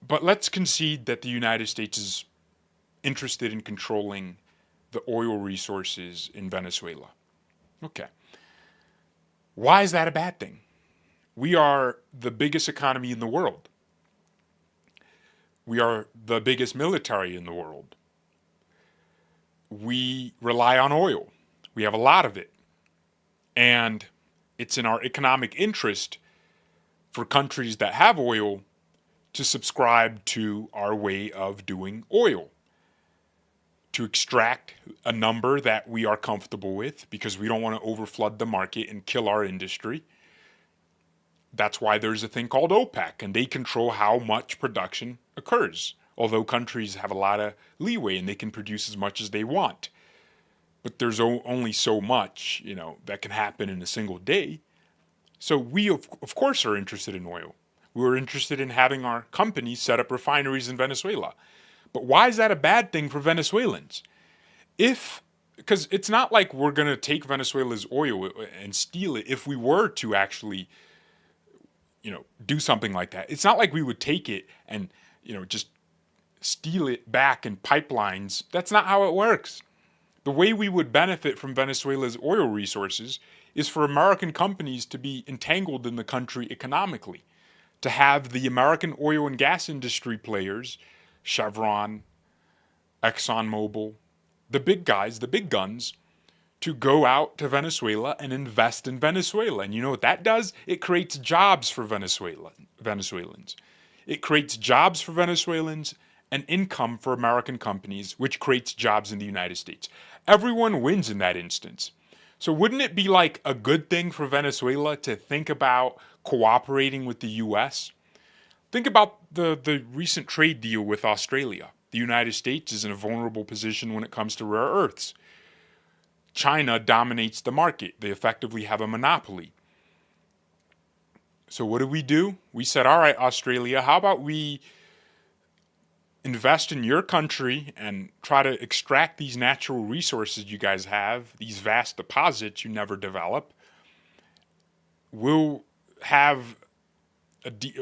But let's concede that the United States is interested in controlling the oil resources in Venezuela. Okay. Why is that a bad thing? We are the biggest economy in the world. We are the biggest military in the world. We rely on oil. We have a lot of it. And it's in our economic interest for countries that have oil to subscribe to our way of doing oil, to extract a number that we are comfortable with because we don't want to overflood the market and kill our industry. That's why there's a thing called OPEC, and they control how much production occurs, although countries have a lot of leeway and they can produce as much as they want. But there's only so much, that can happen in a single day. So we, of course, are interested in oil. We're interested in having our companies set up refineries in Venezuela. But why is that a bad thing for Venezuelans? Because it's not like we're going to take Venezuela's oil and steal it if we were to actually, do something like that. It's not like we would take it and, just steal it back in pipelines. That's not how it works. The way we would benefit from Venezuela's oil resources is for American companies to be entangled in the country economically, to have the American oil and gas industry players, Chevron, ExxonMobil, the big guys, the big guns, to go out to Venezuela and invest in Venezuela. And you know what that does? It creates jobs for Venezuelans. It creates jobs for Venezuelans and income for American companies, which creates jobs in the United States. Everyone wins in that instance. So wouldn't it be like a good thing for Venezuela to think about cooperating with the U.S.? Think about the recent trade deal with Australia. The United States is in a vulnerable position when it comes to rare earths. China dominates the market. They effectively have a monopoly. So what do? We said, all right, Australia, how about we invest in your country and try to extract these natural resources you guys have, these vast deposits you never develop, we'll have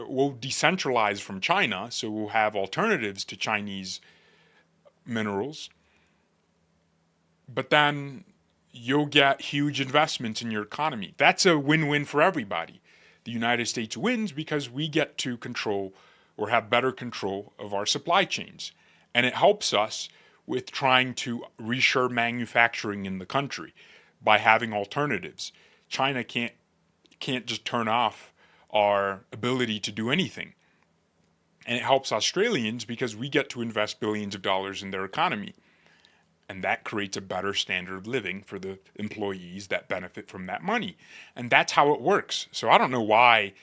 we'll decentralize from China, so we'll have alternatives to Chinese minerals. But then you'll get huge investments in your economy. That's a win-win for everybody. The United States wins because we get to control or have better control of our supply chains. And it helps us with trying to reshore manufacturing in the country by having alternatives. China can't just turn off our ability to do anything. And it helps Australians because we get to invest billions of dollars in their economy. And that creates a better standard of living for the employees that benefit from that money. And that's how it works. So I don't know why,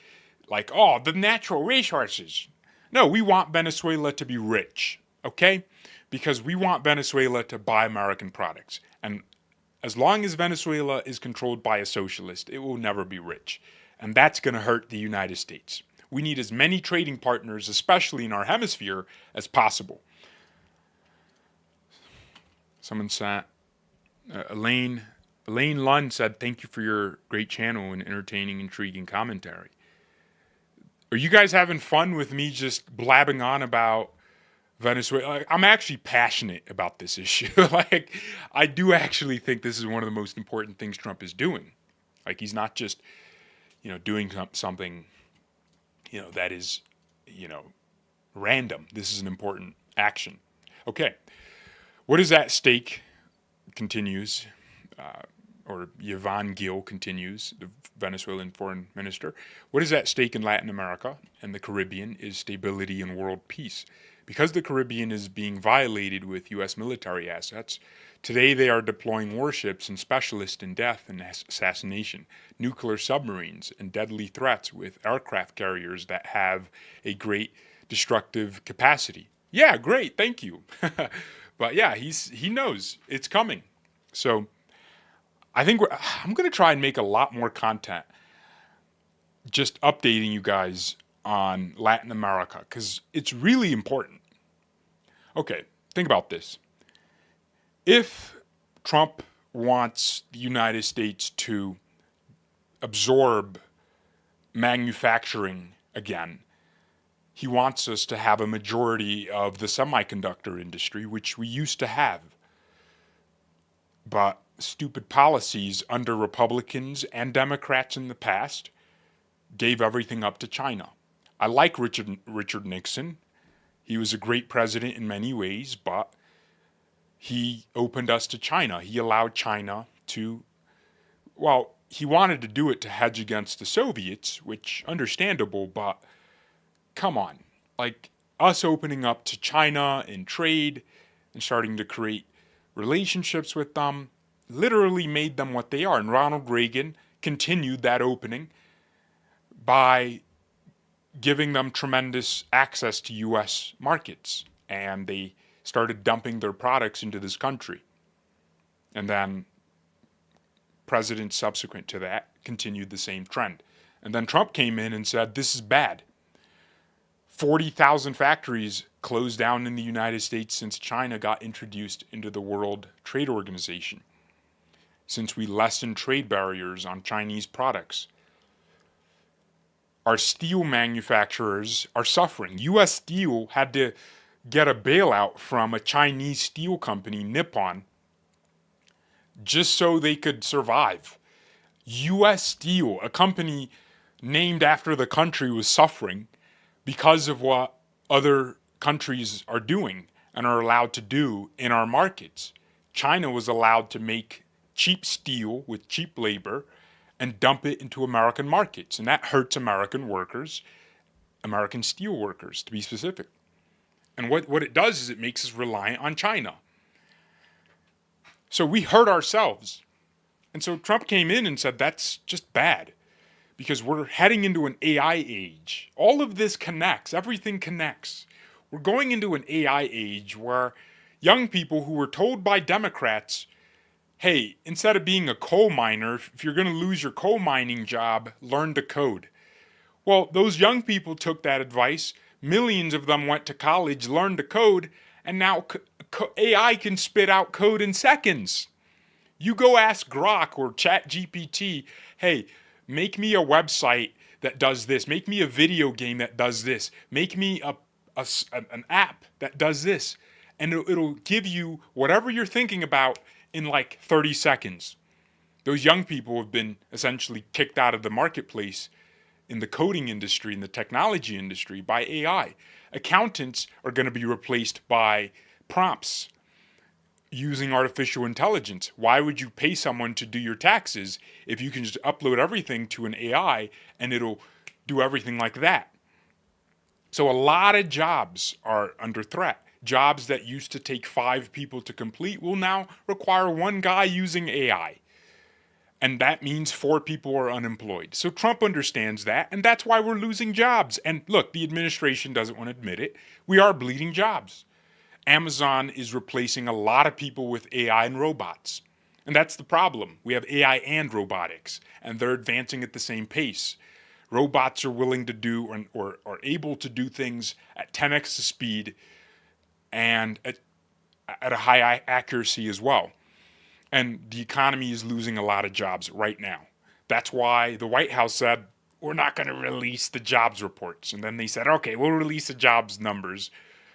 like, oh, the natural resources. No, we want Venezuela to be rich, okay? Because we want Venezuela to buy American products. And as long as Venezuela is controlled by a socialist, it will never be rich. And that's going to hurt the United States. We need as many trading partners, especially in our hemisphere, as possible. Someone said, Elaine Lund said, thank you for your great channel and entertaining, intriguing commentary. Are you guys having fun with me just blabbing on about Venezuela? I'm actually passionate about this issue. Like, I do actually think this is one of the most important things Trump is doing. Like, he's not just, doing something, that is, random. This is an important action. Okay. What is at stake continues, or Yvonne Gill continues, the Venezuelan foreign minister. What is at stake in Latin America and the Caribbean is stability and world peace. Because the Caribbean is being violated with U.S. military assets, today they are deploying warships and specialists in death and assassination, nuclear submarines, and deadly threats with aircraft carriers that have a great destructive capacity. Yeah, great, thank you. But yeah, he knows it's coming. So I think I'm going to try and make a lot more content just updating you guys on Latin America because it's really important. Okay, think about this. If Trump wants the United States to absorb manufacturing again, he wants us to have a majority of the semiconductor industry, which we used to have. But stupid policies under Republicans and Democrats in the past gave everything up to China. I like Richard Nixon. He was a great president in many ways, but he opened us to China. He allowed China to, well, he wanted to do it to hedge against the Soviets, which understandable, but come on. Like us opening up to China in trade and starting to create relationships with them literally made them what they are. And Ronald Reagan continued that opening by giving them tremendous access to U.S. markets. And they started dumping their products into this country. And then presidents subsequent to that continued the same trend. And then Trump came in and said, this is bad. 40,000 factories closed down in the United States since China got introduced into the World Trade Organization, since we lessened trade barriers on Chinese products. Our steel manufacturers are suffering. U.S. Steel had to get a bailout from a Chinese steel company, Nippon, just so they could survive. U.S. Steel, a company named after the country, was suffering because of what other countries are doing and are allowed to do in our markets. China was allowed to make cheap steel with cheap labor and dump it into American markets. And that hurts American workers, American steel workers to be specific. And what it does is it makes us reliant on China. So we hurt ourselves. And so Trump came in and said that's just bad because we're heading into an AI age. All of this connects. Everything connects. We're going into an AI age where young people who were told by Democrats, hey, instead of being a coal miner, if you're going to lose your coal mining job, learn to code. Well, those young people took that advice, Millions of them went to college, learned to code, and now AI can spit out code in seconds. You go ask Grok or ChatGPT, hey, make me a website that does this. Make me a video game that does this. Make me an app that does this. And it'll give you whatever you're thinking about in like 30 seconds. Those young people have been essentially kicked out of the marketplace in the coding industry, in the technology industry, by AI. Accountants are going to be replaced by prompts using artificial intelligence. Why would you pay someone to do your taxes if you can just upload everything to an AI and it'll do everything like that? So a lot of jobs are under threat. Jobs that used to take 5 people to complete will now require one guy using AI. And that means 4 people are unemployed. So Trump understands that, and that's why we're losing jobs. And look, the administration doesn't want to admit it. We are bleeding jobs. Amazon is replacing a lot of people with AI and robots. And that's the problem. We have AI and robotics, and they're advancing at the same pace. Robots are willing to do or are able to do things at 10x the speed and at a high accuracy as well. And the economy is losing a lot of jobs right now. That's why the White House said, we're not going to release the jobs reports. And then they said, okay, we'll release the jobs numbers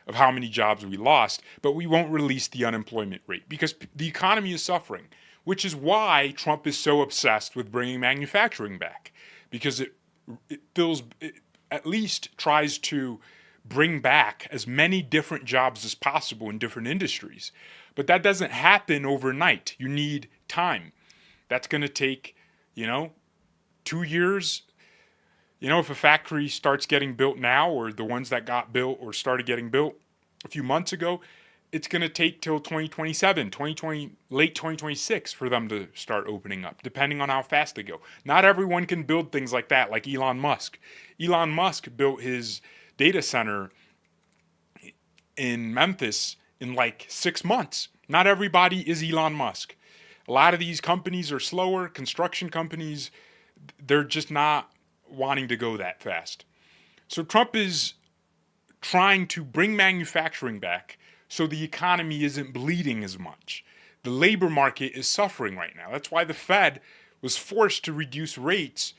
of how many jobs we lost, but we won't release the unemployment rate because the economy is suffering, which is why Trump is so obsessed with bringing manufacturing back, because it at least tries to bring back as many different jobs as possible in different industries. But that doesn't happen overnight. You need time. That's going to take, 2 years. If a factory starts getting built now, or the ones that got built or started getting built a few months ago, it's going to take till 2027, late 2026 for them to start opening up, depending on how fast they go. Not everyone can build things like that, like Elon Musk. Elon Musk built his data center in Memphis in like 6 months. Not everybody is Elon Musk. A lot of these companies are slower. Construction companies, they're just not wanting to go that fast. So Trump is trying to bring manufacturing back so the economy isn't bleeding as much. The labor market is suffering right now. That's why the Fed was forced to reduce rates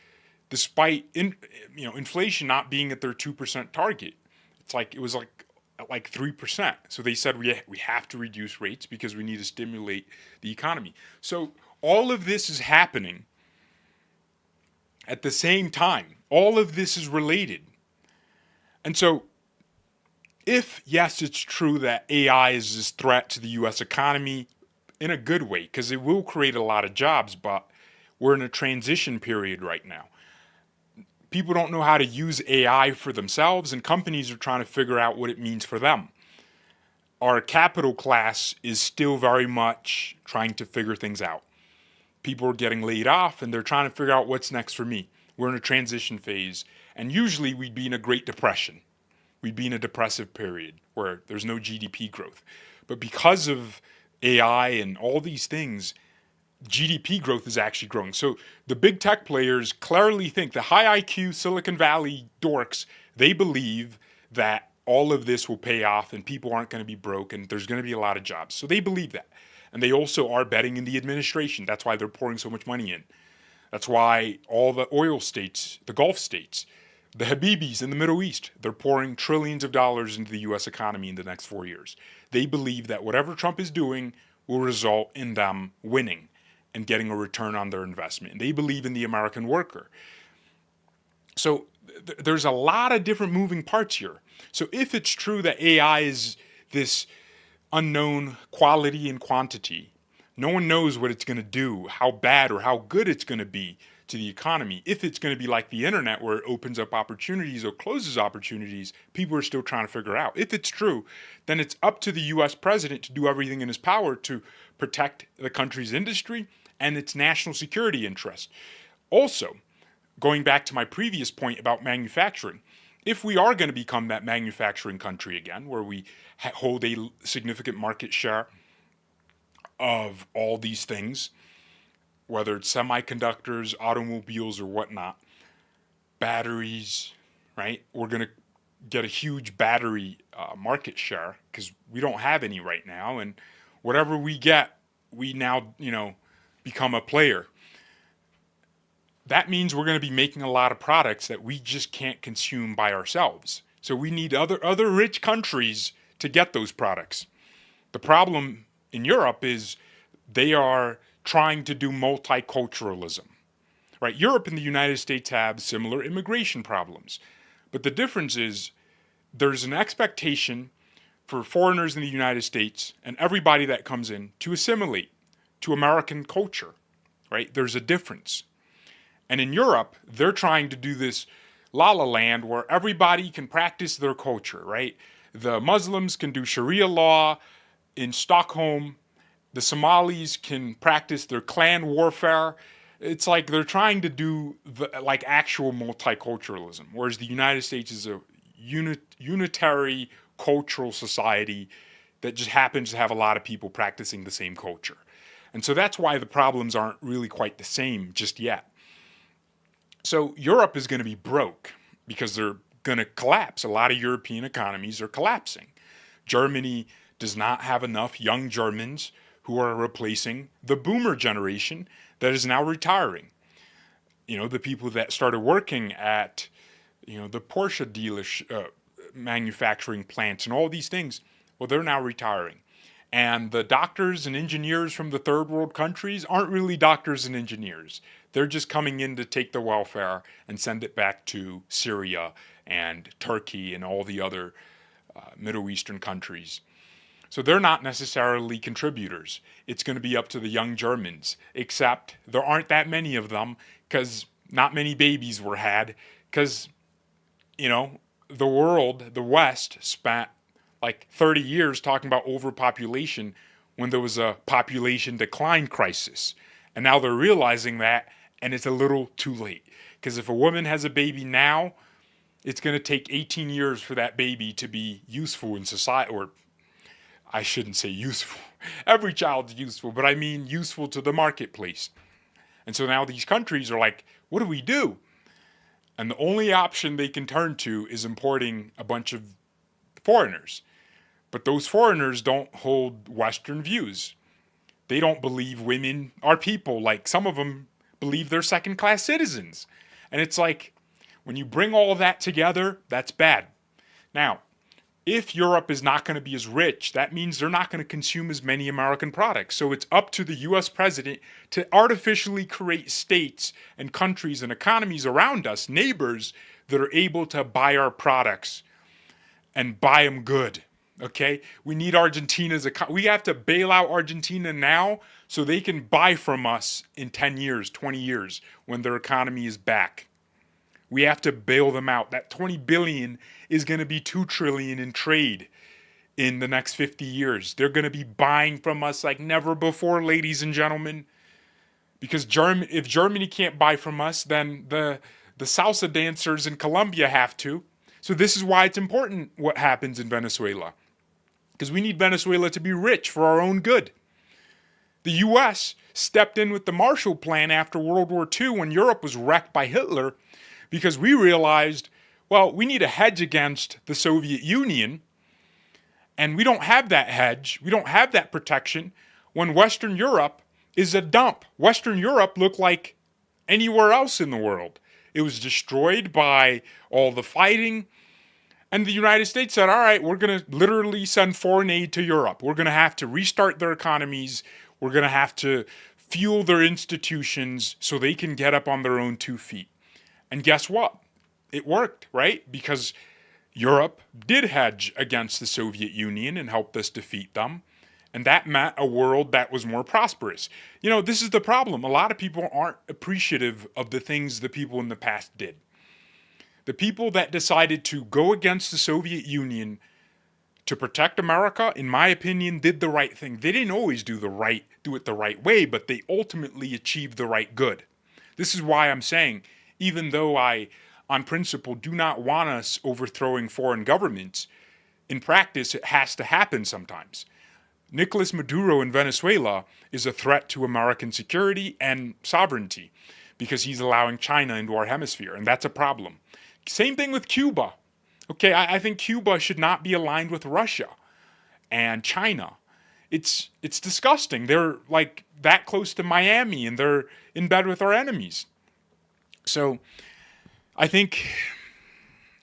despite inflation not being at their 2% target. It was at 3%. So they said we have to reduce rates because we need to stimulate the economy. So all of this is happening at the same time. All of this is related. And so if, yes, it's true that AI is this threat to the U.S. economy in a good way, because it will create a lot of jobs, but we're in a transition period right now. People don't know how to use AI for themselves, and companies are trying to figure out what it means for them. Our capital class is still very much trying to figure things out. People are getting laid off, and they're trying to figure out what's next for me. We're in a transition phase, and usually we'd be in a Great Depression. We'd be in a depressive period where there's no GDP growth. But because of AI and all these things, GDP growth is actually growing. So the big tech players clearly think, the high IQ Silicon Valley dorks, they believe that all of this will pay off and people aren't going to be broke and there's going to be a lot of jobs. So they believe that. And they also are betting in the administration. That's why they're pouring so much money in. That's why all the oil states, the Gulf states, the Habibis in the Middle East, they're pouring trillions of dollars into the U.S. economy in the next 4 years. They believe that whatever Trump is doing will result in them winning and getting a return on their investment. They believe in the American worker. So there's a lot of different moving parts here. So if it's true that AI is this unknown quality and quantity, no one knows what it's going to do, how bad or how good it's going to be to the economy. If it's going to be like the internet where it opens up opportunities or closes opportunities, people are still trying to figure out. If it's true, then it's up to the U.S. president to do everything in his power to protect the country's industry and its national security interest. Also, going back to my previous point about manufacturing, if we are going to become that manufacturing country again, where we hold a significant market share of all these things, whether it's semiconductors, automobiles, or whatnot, batteries, right? We're going to get a huge battery market share because we don't have any right now. And whatever we get, we now, become a player. That means we're going to be making a lot of products that we just can't consume by ourselves. So we need other rich countries to get those products. The problem in Europe is they are trying to do multiculturalism. Right? Europe and the United States have similar immigration problems. But the difference is there's an expectation for foreigners in the United States and everybody that comes in to assimilate to American culture. Right? There's a difference. And in Europe, they're trying to do this la la land where everybody can practice their culture, right? The Muslims can do Sharia law in Stockholm. The Somalis can practice their clan warfare. It's like they're trying to do actual multiculturalism, whereas the United States is a unitary cultural society that just happens to have a lot of people practicing the same culture. And so that's why the problems aren't really quite the same just yet. So Europe is going to be broke because they're going to collapse. A lot of European economies are collapsing. Germany does not have enough young Germans who are replacing the boomer generation that is now retiring. The people that started working at, the Porsche dealership, manufacturing plants and all these things, well, they're now retiring. And the doctors and engineers from the third world countries aren't really doctors and engineers. They're just coming in to take the welfare and send it back to Syria and Turkey and all the other Middle Eastern countries. So they're not necessarily contributors. It's going to be up to the young Germans, except there aren't that many of them because not many babies were had because, the world, the West, spent like 30 years talking about overpopulation when there was a population decline crisis. And now they're realizing that, and it's a little too late. Because if a woman has a baby now, it's going to take 18 years for that baby to be useful in society, or I shouldn't say useful. Every child's useful, but I mean useful to the marketplace. And so now these countries are like, what do we do? And the only option they can turn to is importing a bunch of foreigners. But those foreigners don't hold Western views. They don't believe women are people. Like some of them believe they're second-class citizens. And it's like, when you bring all of that together, that's bad. Now, if Europe is not going to be as rich, that means they're not going to consume as many American products. So it's up to the U.S. president to artificially create states and countries and economies around us, neighbors, that are able to buy our products and buy them good. Okay? We need Argentina's we have to bail out Argentina now so they can buy from us in 10 years, 20 years when their economy is back. We have to bail them out. That 20 billion is going to be 2 trillion in trade in the next 50 years. They're going to be buying from us like never before, ladies and gentlemen. Because if Germany can't buy from us, then the salsa dancers in Colombia have to. So this is why it's important what happens in Venezuela. Because we need Venezuela to be rich for our own good. The U.S. stepped in with the Marshall Plan after World War II when Europe was wrecked by Hitler because we realized, well, we need a hedge against the Soviet Union, and we don't have that hedge. We don't have that protection when Western Europe is a dump. Western Europe looked like anywhere else in the world. It was destroyed by all the fighting. And the United States said, all right, we're going to literally send foreign aid to Europe. We're going to have to restart their economies. We're going to have to fuel their institutions so they can get up on their own 2 feet. And guess what? It worked, right? Because Europe did hedge against the Soviet Union and helped us defeat them. And that meant a world that was more prosperous. This is the problem. A lot of people aren't appreciative of the things the people in the past did. The people that decided to go against the Soviet Union to protect America, in my opinion, did the right thing. They didn't always do it the right way, but they ultimately achieved the right good. This is why I'm saying, even though I, on principle, do not want us overthrowing foreign governments, in practice, it has to happen sometimes. Nicolas Maduro in Venezuela is a threat to American security and sovereignty because he's allowing China into our hemisphere, and that's a problem. Same thing with Cuba. Okay, I think Cuba should not be aligned with Russia and China. It's disgusting. They're like that close to Miami and they're in bed with our enemies. So I think,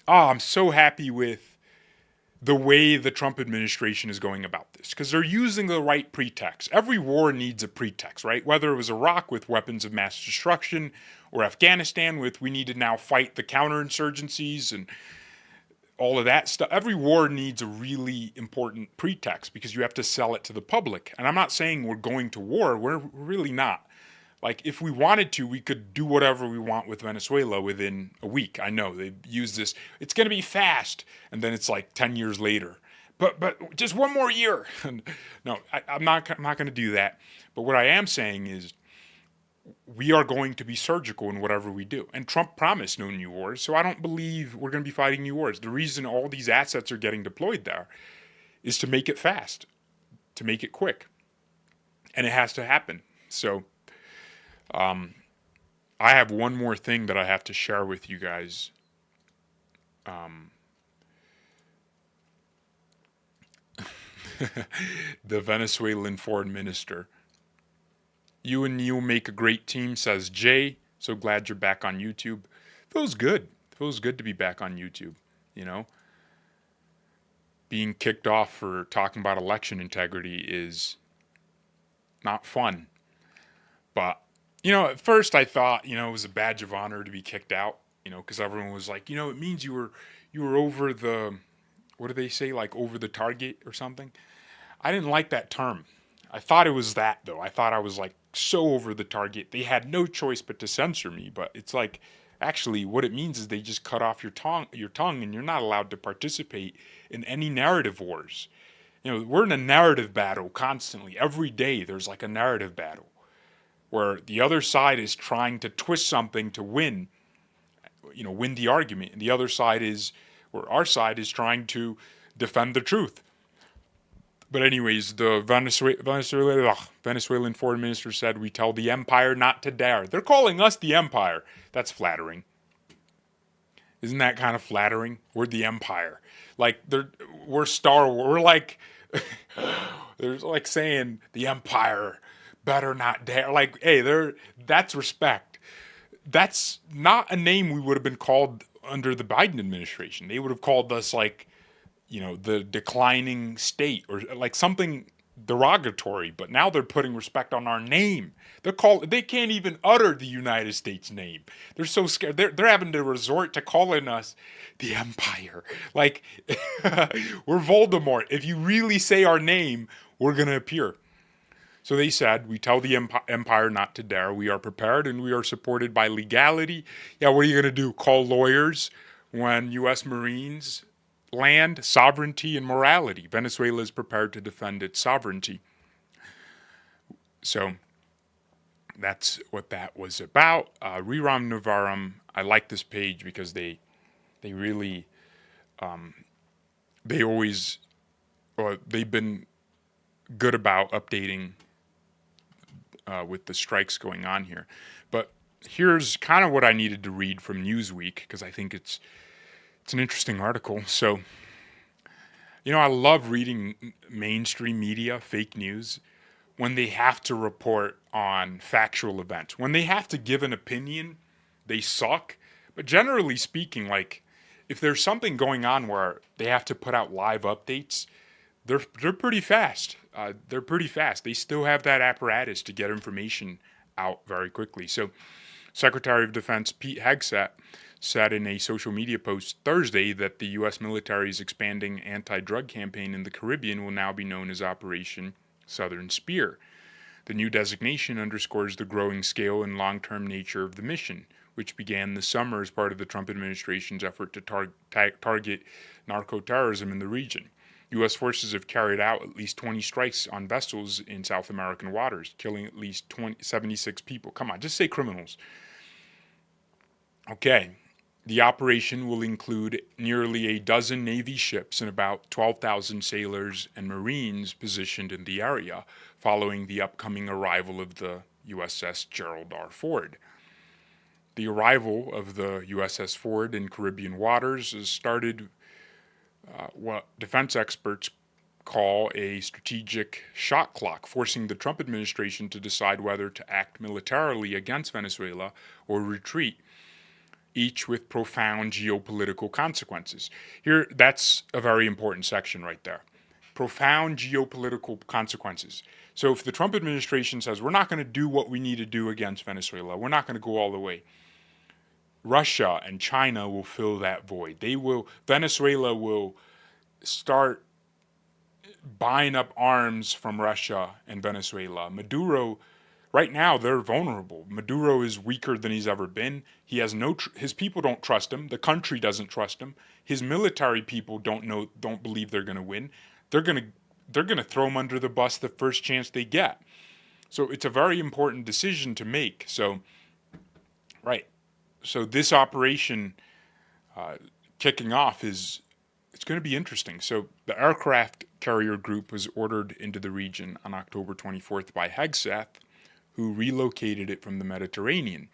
I'm so happy with the way the Trump administration is going about this because they're using the right pretext. Every war needs a pretext, right? Whether it was Iraq with weapons of mass destruction or Afghanistan with we need to now fight the counterinsurgencies and all of that stuff. Every war needs a really important pretext because you have to sell it to the public. And I'm not saying we're going to war, we're really not. Like, if we wanted to, we could do whatever we want with Venezuela within a week. I know they've used this. It's going to be fast, and then it's like 10 years later. But just one more year. No, I'm not going to do that. But what I am saying is, we are going to be surgical in whatever we do. And Trump promised no new wars, so I don't believe we're going to be fighting new wars. The reason all these assets are getting deployed there is to make it fast, to make it quick, and it has to happen. So. I have one more thing that I have to share with you guys. The Venezuelan foreign minister. You and you make a great team, says Jay. So glad you're back on YouTube. Feels good. Feels good to be back on YouTube, you know? Being kicked off for talking about election integrity is not fun. But at first I thought, it was a badge of honor to be kicked out, because everyone was like, it means you were over the, what do they say, like over the target or something. I didn't like that term. I thought it was that though. I thought I was like so over the target. They had no choice but to censor me, but it's like, actually what it means is they just cut off your tongue and you're not allowed to participate in any narrative wars. We're in a narrative battle constantly. Every day there's like a narrative battle, where the other side is trying to twist something to win the argument. And the other side or our side is trying to defend the truth. But anyways, the Venezuelan foreign minister said, we tell the empire not to dare. They're calling us the empire. That's flattering. Isn't that kind of flattering? We're the empire. Like, we're Star Wars. We're like, they're like saying the empire better not dare. Like, hey, that's respect. That's not a name we would have been called under the Biden administration. They would have called us like, the declining state or like something derogatory. But now they're putting respect on our name. They can't even utter the United States name. They're so scared. They're having to resort to calling us the empire. Like, we're Voldemort. If you really say our name, we're gonna appear. So they said, we tell the empire not to dare. We are prepared and we are supported by legality. Yeah, what are you going to do? Call lawyers when U.S. Marines land, sovereignty, and morality? Venezuela is prepared to defend its sovereignty. So that's what that was about. Reram Navaram, I like this page because they really, they've been good about updating with the strikes going on here. But here's kind of what I needed to read from Newsweek, because I think it's an interesting article. So, I love reading mainstream media, fake news, when they have to report on factual events. When they have to give an opinion, they suck. But generally speaking, like, if there's something going on where they have to put out live updates, they're pretty fast. They still have that apparatus to get information out very quickly. So, Secretary of Defense Pete Hegseth said in a social media post Thursday that the U.S. military's expanding anti-drug campaign in the Caribbean will now be known as Operation Southern Spear. The new designation underscores the growing scale and long-term nature of the mission, which began this summer as part of the Trump administration's effort to target narco-terrorism in the region. U.S. forces have carried out at least 20 strikes on vessels in South American waters, killing at least 76 people. Come on, just say criminals. Okay, the operation will include nearly a dozen Navy ships and about 12,000 sailors and Marines positioned in the area, following the upcoming arrival of the USS Gerald R. Ford. The arrival of the USS Ford in Caribbean waters has started what defense experts call a strategic shot clock, forcing the Trump administration to decide whether to act militarily against Venezuela or retreat, each with profound geopolitical consequences. Here, that's a very important section right there. Profound geopolitical consequences. So if the Trump administration says, we're not going to do what we need to do against Venezuela, we're not going to go all the way, Russia and China will fill that void. Venezuela will start buying up arms from Russia and Venezuela. Maduro, right now, they're vulnerable. Maduro is weaker than he's ever been. He has his people don't trust him. The country doesn't trust him. His military people don't believe they're going to win. They're going to throw him under the bus the first chance they get. So it's a very important decision to make. So this operation kicking off it's going to be interesting. So the aircraft carrier group was ordered into the region on October 24th by Hegseth, who relocated it from the Mediterranean.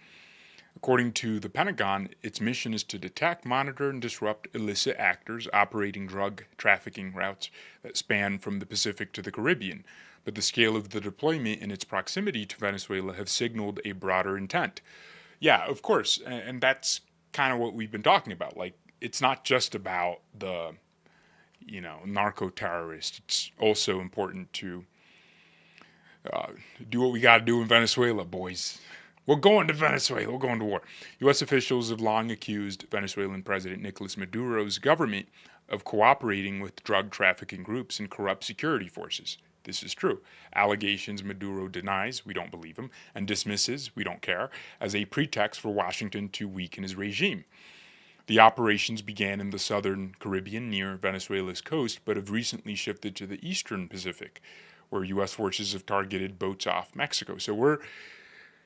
According to the Pentagon, its mission is to detect, monitor, and disrupt illicit actors operating drug trafficking routes that span from the Pacific to the Caribbean. But the scale of the deployment and its proximity to Venezuela have signaled a broader intent. Yeah, of course, and that's kind of what we've been talking about. Like, it's not just about the, narco-terrorists. It's also important to do what we got to do in Venezuela, boys. We're going to Venezuela. We're going to war. U.S. officials have long accused Venezuelan President Nicolas Maduro's government of cooperating with drug trafficking groups and corrupt security forces. This is true. Allegations Maduro denies, we don't believe him, and dismisses, we don't care, as a pretext for Washington to weaken his regime. The operations began in the southern Caribbean near Venezuela's coast, but have recently shifted to the eastern Pacific, where U.S. forces have targeted boats off Mexico. So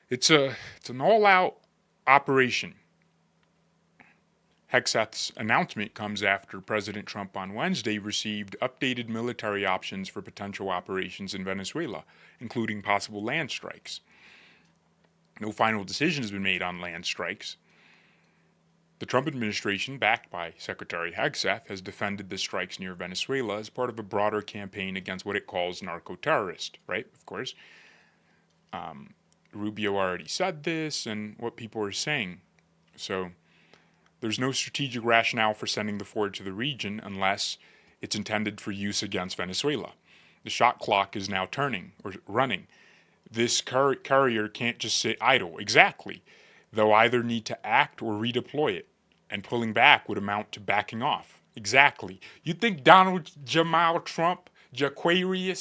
it's an all-out operation. Hegseth's announcement comes after President Trump on Wednesday received updated military options for potential operations in Venezuela, including possible land strikes. No final decision has been made on land strikes. The Trump administration, backed by Secretary Hegseth, has defended the strikes near Venezuela as part of a broader campaign against what it calls narco-terrorists, right? Of course. Rubio already said this and what people are saying. So there's no strategic rationale for sending the force to the region unless it's intended for use against Venezuela. The shot clock is now running. This carrier can't just sit idle. Exactly. They'll either need to act or redeploy it, and pulling back would amount to backing off. Exactly. You think Donald Jaquarius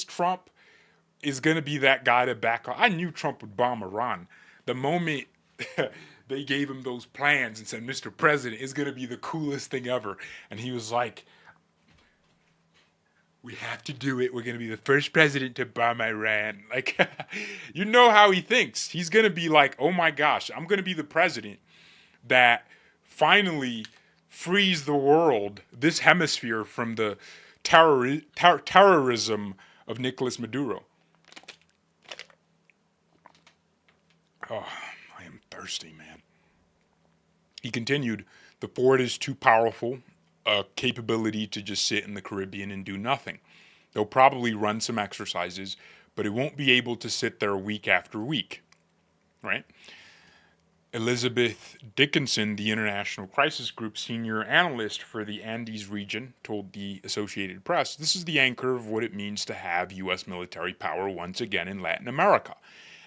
Trump, is going to be that guy to back off? I knew Trump would bomb Iran. The moment they gave him those plans and said, Mr. President, it's going to be the coolest thing ever. And he was like, we have to do it. We're going to be the first president to bomb Iran. Like, you know how he thinks. He's going to be like, oh my gosh, I'm going to be the president that finally frees the world, this hemisphere, from the terrorism of Nicolas Maduro. Oh, I am thirsty, man. He continued, the Ford is too powerful a capability to just sit in the Caribbean and do nothing. They'll probably run some exercises, but it won't be able to sit there week after week, right? Elizabeth Dickinson, the International Crisis Group senior analyst for the Andes region, told the Associated Press, this is the anchor of what it means to have U.S. military power once again in Latin America,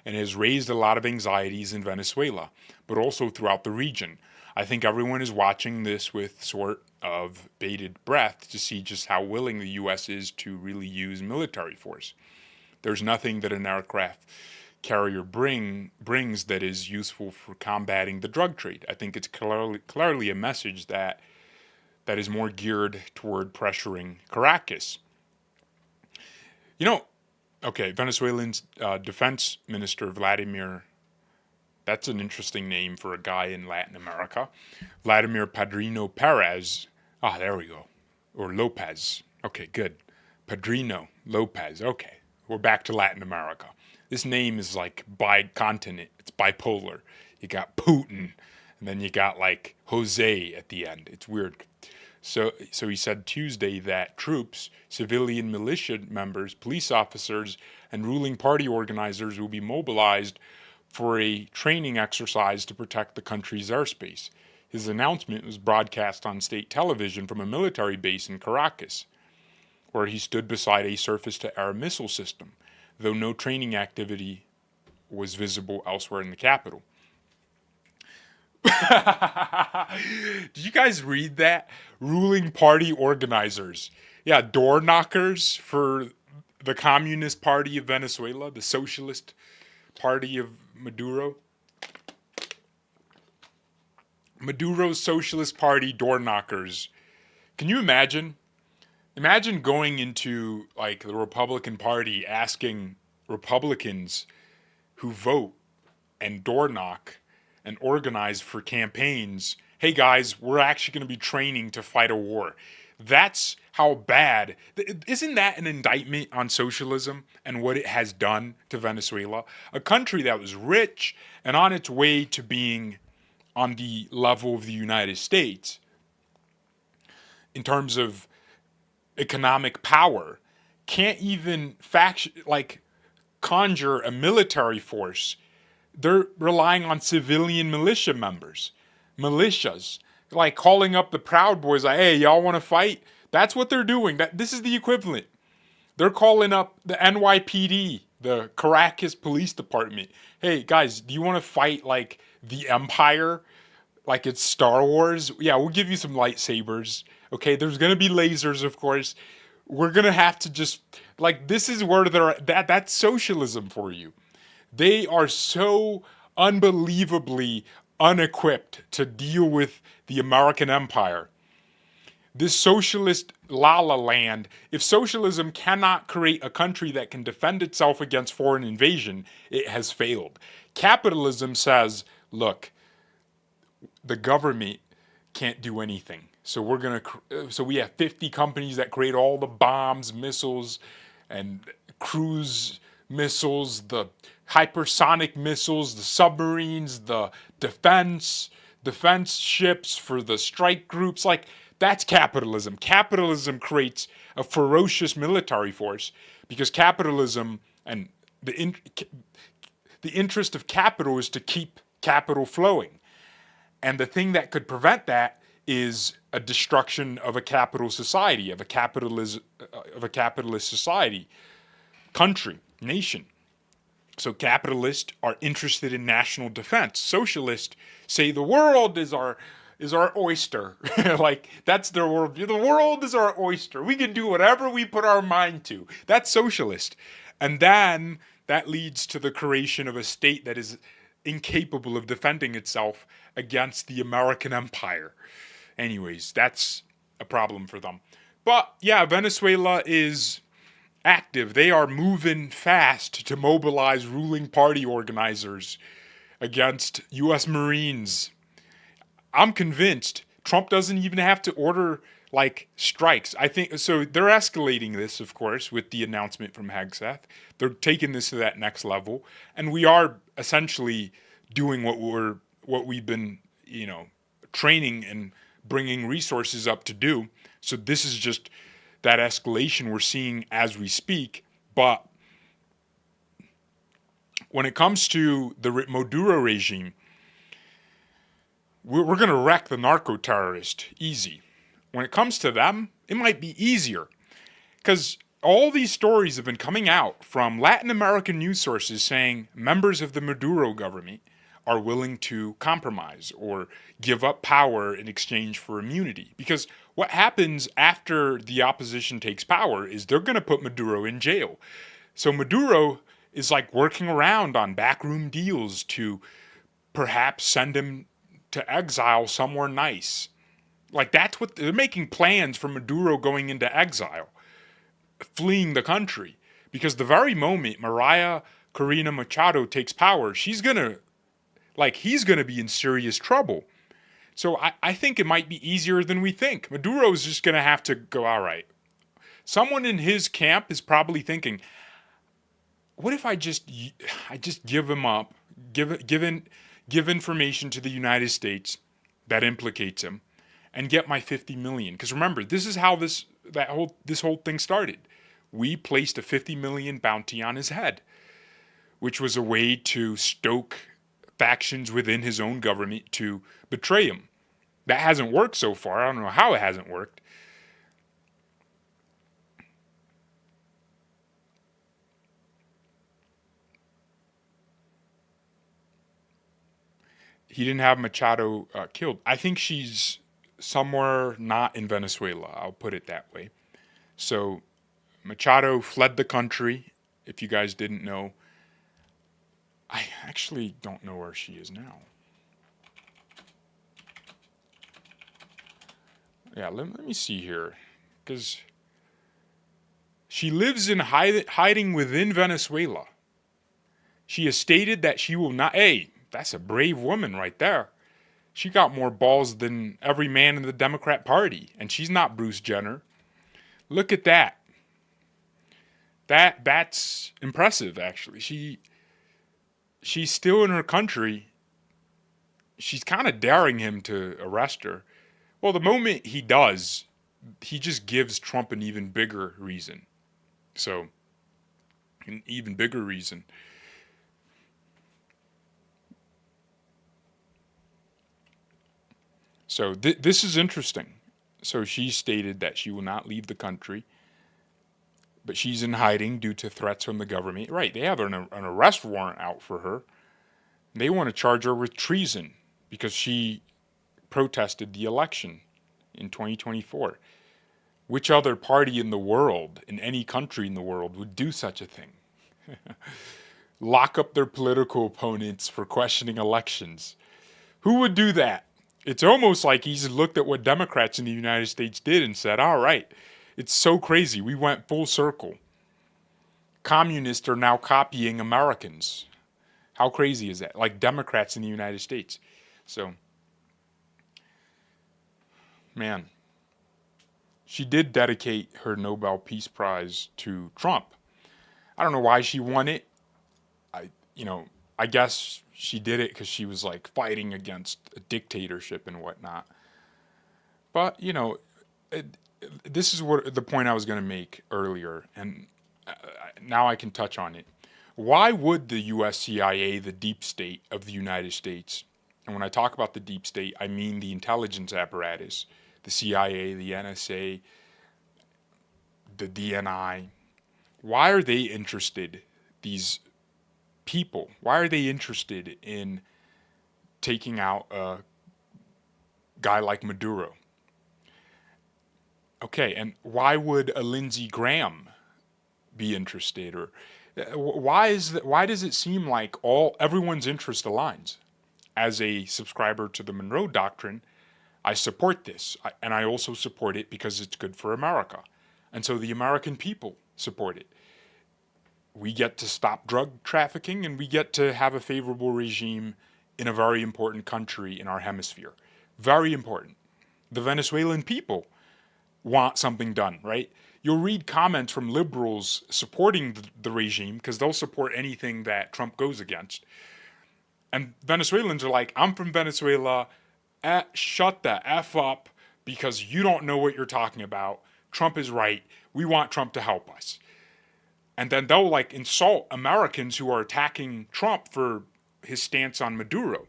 and has raised a lot of anxieties in Venezuela, but also throughout the region. I think everyone is watching this with sort of bated breath to see just how willing the U.S. is to really use military force. There's nothing that an aircraft carrier brings that is useful for combating the drug trade. I think it's clearly a message that is more geared toward pressuring Caracas. Venezuelan defense minister Vladimir, that's an interesting name for a guy in Latin America. Vladimir Padrino Perez. There we go. Or Lopez. Okay, good. Padrino Lopez. Okay, we're back to Latin America. This name is like bi-continent. It's bipolar. You got Putin, and then you got like Jose at the end. It's weird. So he said Tuesday that troops, civilian militia members, police officers, and ruling party organizers will be mobilized for a training exercise to protect the country's airspace. His announcement was broadcast on state television from a military base in Caracas, where he stood beside a surface-to-air missile system, though no training activity was visible elsewhere in the capital. Did you guys read that? Ruling party organizers. Yeah, door knockers for the Communist Party of Venezuela, the Socialist Party of Maduro. Maduro's Socialist Party door knockers. Can you imagine? Imagine going into like the Republican Party asking Republicans who vote and door knock and organize for campaigns, hey guys, we're actually going to be training to fight a war. That's how bad. Isn't that an indictment on socialism and what it has done to Venezuela? A country that was rich and on its way to being on the level of the United States in terms of economic power, can't even conjure a military force. They're relying on civilian militia members, militias, like calling up the Proud Boys, like, hey, y'all want to fight? That's what they're doing. This is the equivalent. They're calling up the NYPD, the Caracas Police Department. Hey, guys, do you want to fight like the Empire? Like it's Star Wars? Yeah, we'll give you some lightsabers. Okay, there's going to be lasers, of course. We're going to have to just, like, this is where that's socialism for you. They are so unbelievably unequipped to deal with the American empire. This socialist la-la land, if socialism cannot create a country that can defend itself against foreign invasion, it has failed. Capitalism says, look, the government can't do anything. So we have 50 companies that create all the bombs, missiles, and cruise missiles, the hypersonic missiles, the submarines, the defense ships for the strike groups. Like, that's capitalism. Capitalism creates a ferocious military force because capitalism and the interest of capital is to keep capital flowing. And the thing that could prevent that is a destruction of a capital society, of a capitalist society, country, nation. So capitalists are interested in national defense. Socialists say the world is our oyster. Like, that's their world. The world is our oyster. We can do whatever we put our mind to. That's socialist. And then that leads to the creation of a state that is incapable of defending itself against the American empire. Anyways, that's a problem for them. But yeah, Venezuela is active. They are moving fast to mobilize ruling party organizers against U.S. Marines. I'm convinced Trump doesn't even have to order like strikes. I think so. They're escalating this, of course, with the announcement from Hegseth. They're taking this to that next level, and we are essentially doing what we've been, training and bringing resources up to do. So this is just that escalation we're seeing as we speak. But when it comes to the Maduro regime, we're going to wreck the narco-terrorist easy. When it comes to them, it might be easier. Because all these stories have been coming out from Latin American news sources saying members of the Maduro government are willing to compromise or give up power in exchange for immunity. Because what happens after the opposition takes power is they're going to put Maduro in jail. So Maduro is like working around on backroom deals to perhaps send him to exile somewhere nice. Like, that's what they're making plans for Maduro going into exile, fleeing the country. Because the very moment Maria Corina Machado takes power, he's going to be in serious trouble. So I think it might be easier than we think. Maduro's just going to have to go, all right. Someone in his camp is probably thinking, what if I just give him up, give information to the United States that implicates him, and get my 50 million. Because remember, this is how this whole thing started. We placed a 50 million bounty on his head, which was a way to stoke factions within his own government to betray him. That hasn't worked so far. I don't know how it hasn't worked. He didn't have Machado killed. I think she's somewhere not in Venezuela. I'll put it that way. So Machado fled the country, if you guys didn't know. I actually don't know where she is now. Yeah, let me see here. Because she lives in hiding within Venezuela. She has stated that she will not... Hey, that's a brave woman right there. She got more balls than every man in the Democrat Party. And she's not Bruce Jenner. Look at that. That's impressive, actually. She's still in her country. She's kind of daring him to arrest her. Well, the moment he does, he just gives Trump an even bigger reason. So, an even bigger reason. So this is interesting. So she stated that she will not leave the country, but she's in hiding due to threats from the government. Right, they have an arrest warrant out for her. They want to charge her with treason because she protested the election in 2024. Which other party in the world, in any country in the world, would do such a thing? Lock up their political opponents for questioning elections. Who would do that? It's almost like he's looked at what Democrats in the United States did and said, all right, it's so crazy. We went full circle. Communists are now copying Americans. How crazy is that? Like Democrats in the United States. So, man, she did dedicate her Nobel Peace Prize to Trump. I don't know why she won it. I guess she did it because she was like fighting against a dictatorship and whatnot. But, this is what the point I was going to make earlier, and now I can touch on it. Why would the US CIA, the deep state of the United States, and when I talk about the deep state, I mean the intelligence apparatus, the CIA, the NSA, the DNI, why are they interested, these people, why are they interested in taking out a guy like Maduro? Okay, and why would a Lindsey Graham be interested? Or why does it seem like everyone's interest aligns? As a subscriber to the Monroe Doctrine, I support this, and I also support it because it's good for America. And so the American people support it. We get to stop drug trafficking, and we get to have a favorable regime in a very important country in our hemisphere. Very important. The Venezuelan people want something done, right? You'll read comments from liberals supporting the regime because they'll support anything that Trump goes against. And Venezuelans are like, I'm from Venezuela. Shut the F up because you don't know what you're talking about. Trump is right. We want Trump to help us. And then they'll like insult Americans who are attacking Trump for his stance on Maduro.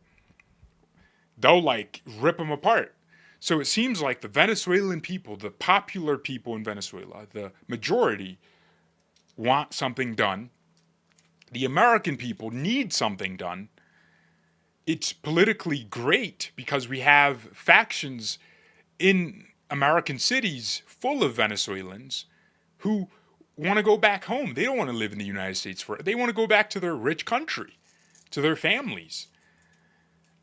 They'll like rip him apart. So it seems like the Venezuelan people, the popular people in Venezuela, the majority want something done. The American people need something done. It's politically great because we have factions in American cities full of Venezuelans who want to go back home. They don't want to live in the United States they want to go back to their rich country, to their families.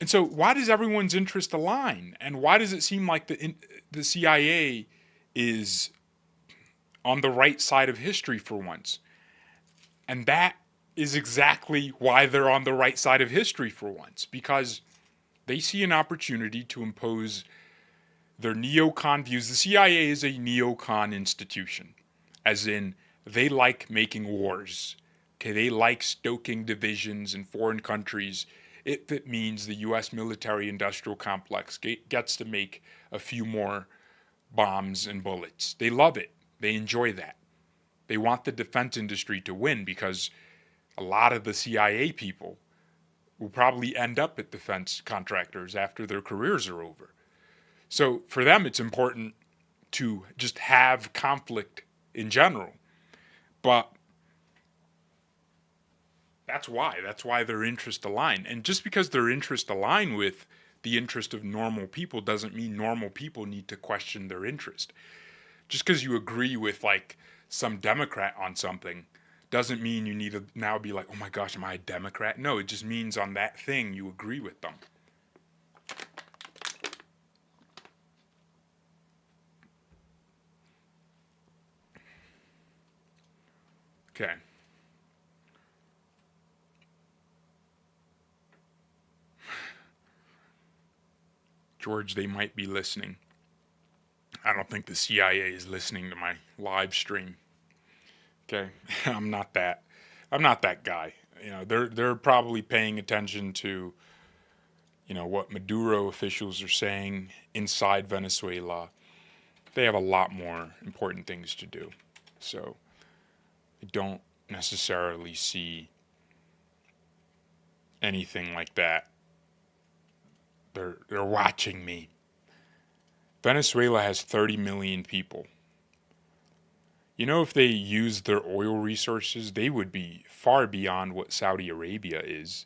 And so why does everyone's interest align? And why does it seem like the CIA is on the right side of history for once? And that is exactly why they're on the right side of history for once, because they see an opportunity to impose their neocon views. The CIA is a neocon institution, as in they like making wars. Okay, they like stoking divisions in foreign countries. if it means the U.S. military industrial complex gets to make a few more bombs and bullets. They love it. They enjoy that. They want the defense industry to win because a lot of the CIA people will probably end up at defense contractors after their careers are over. So for them, it's important to just have conflict in general. But that's why. That's why their interests align. And just because their interests align with the interest of normal people doesn't mean normal people need to question their interest. Just because you agree with like some Democrat on something doesn't mean you need to now be like, oh my gosh, am I a Democrat? No, it just means on that thing you agree with them. Okay. George, they might be listening. I don't think the CIA is listening to my live stream. Okay, I'm not that. I'm not that guy. You know, they're probably paying attention to, you know, what Maduro officials are saying inside Venezuela. They have a lot more important things to do. So I don't necessarily see anything like that. They're watching me. Venezuela has 30 million people. You know, if they used their oil resources, they would be far beyond what Saudi Arabia is.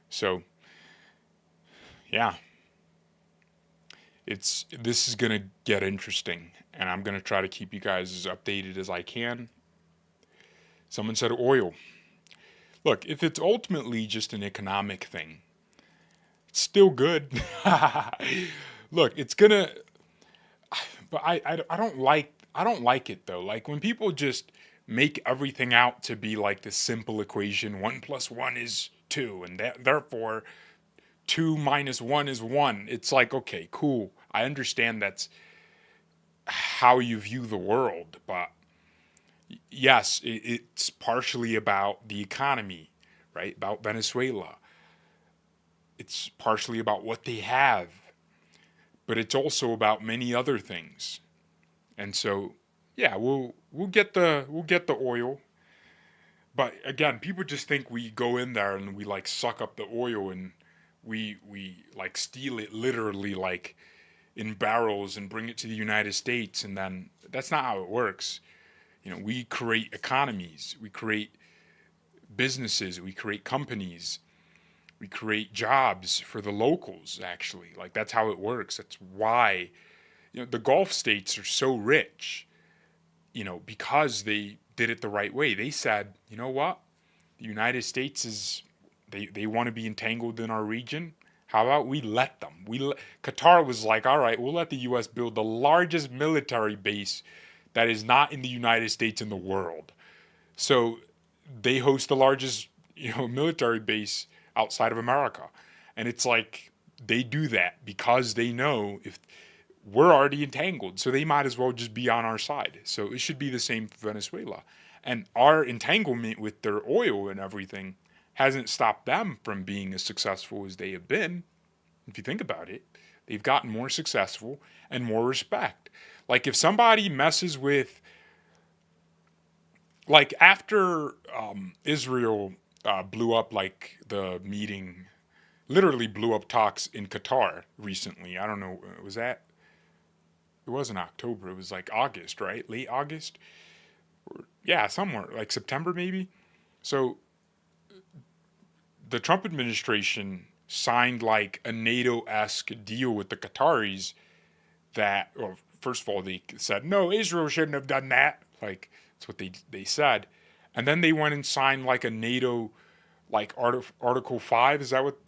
So, yeah. This is going to get interesting, and I'm going to try to keep you guys as updated as I can. Someone said oil. Look, if it's ultimately just an economic thing, it's still good. Look, it's gonna, but I don't like it though. Like when people just make everything out to be like this simple equation: 1 + 1 is 2, and that, therefore 2 - 1 is 1. It's like, okay, cool. I understand that's how you view the world, but yes, it's partially about the economy, right? About Venezuela. It's partially about what they have, but it's also about many other things. And so, yeah, we'll get the oil, but again, people just think we go in there and we like suck up the oil and we like steal it literally like in barrels and bring it to the United States, and then that's not how it works. You know, we create economies, we create businesses, we create companies, we create jobs for the locals, actually. Like, that's how it works. That's why, you know, the Gulf states are so rich, you know, because they did it the right way. They said, you know what? The United States is, they want to be entangled in our region. How about we let them? Qatar was like, all right, we'll let the U.S. build the largest military base that is not in the United States in the world. So they host the largest, you know, military base outside of America. And it's like they do that because they know if we're already entangled, so they might as well just be on our side. So it should be the same for Venezuela. And our entanglement with their oil and everything hasn't stopped them from being as successful as they have been. If you think about it, they've gotten more successful and more respect. Like if somebody messes with, like after Israel blew up like the meeting, literally blew up talks in Qatar recently. I don't know, was that, it wasn't October, it was like August, right? Late August? Or, yeah, somewhere, like September maybe? So the Trump administration signed like a NATO-esque deal with the Qataris that, well, first of all, they said, no, Israel shouldn't have done that. Like, that's what they said. And then they went and signed like a NATO, like Article 5, is that what,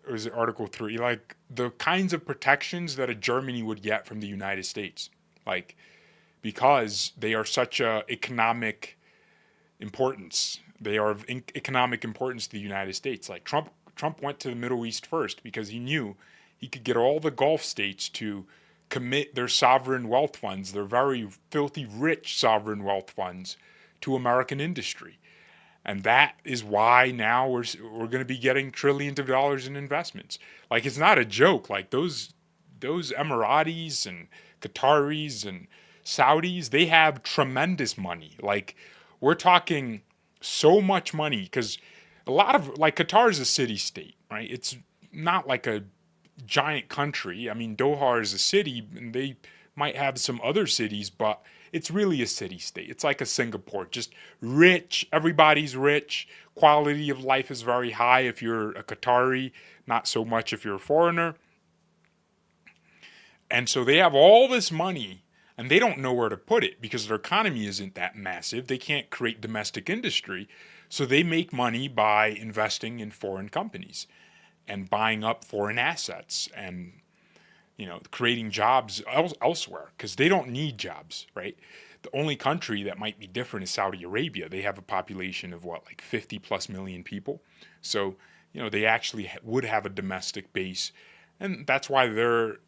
or is it Article 3? Like the kinds of protections that a Germany would get from the United States. Like, because they are such a economic importance. They are of economic importance to the United States. Like Trump went to the Middle East first because he knew he could get all the Gulf states to commit their sovereign wealth funds, their very filthy rich sovereign wealth funds, to American industry. And that is why now we're going to be getting trillions of dollars in investments. Like, it's not a joke. Like, those Emiratis and Qataris and Saudis, they have tremendous money. Like, we're talking so much money, because a lot of, like, Qatar is a city state, right? It's not like a giant country. I mean, Doha is a city, and they might have some other cities, but it's really a city state. It's like a Singapore, just rich. Everybody's rich. Quality of life is very high if you're a Qatari, not so much if you're a foreigner. And so they have all this money, and they don't know where to put it because their economy isn't that massive. They can't create domestic industry. So they make money by investing in foreign companies and buying up foreign assets and, you know, creating jobs elsewhere, because they don't need jobs, right? The only country that might be different is Saudi Arabia. They have a population of what, like 50 plus million people. So, you know, they actually would have a domestic base. And that's why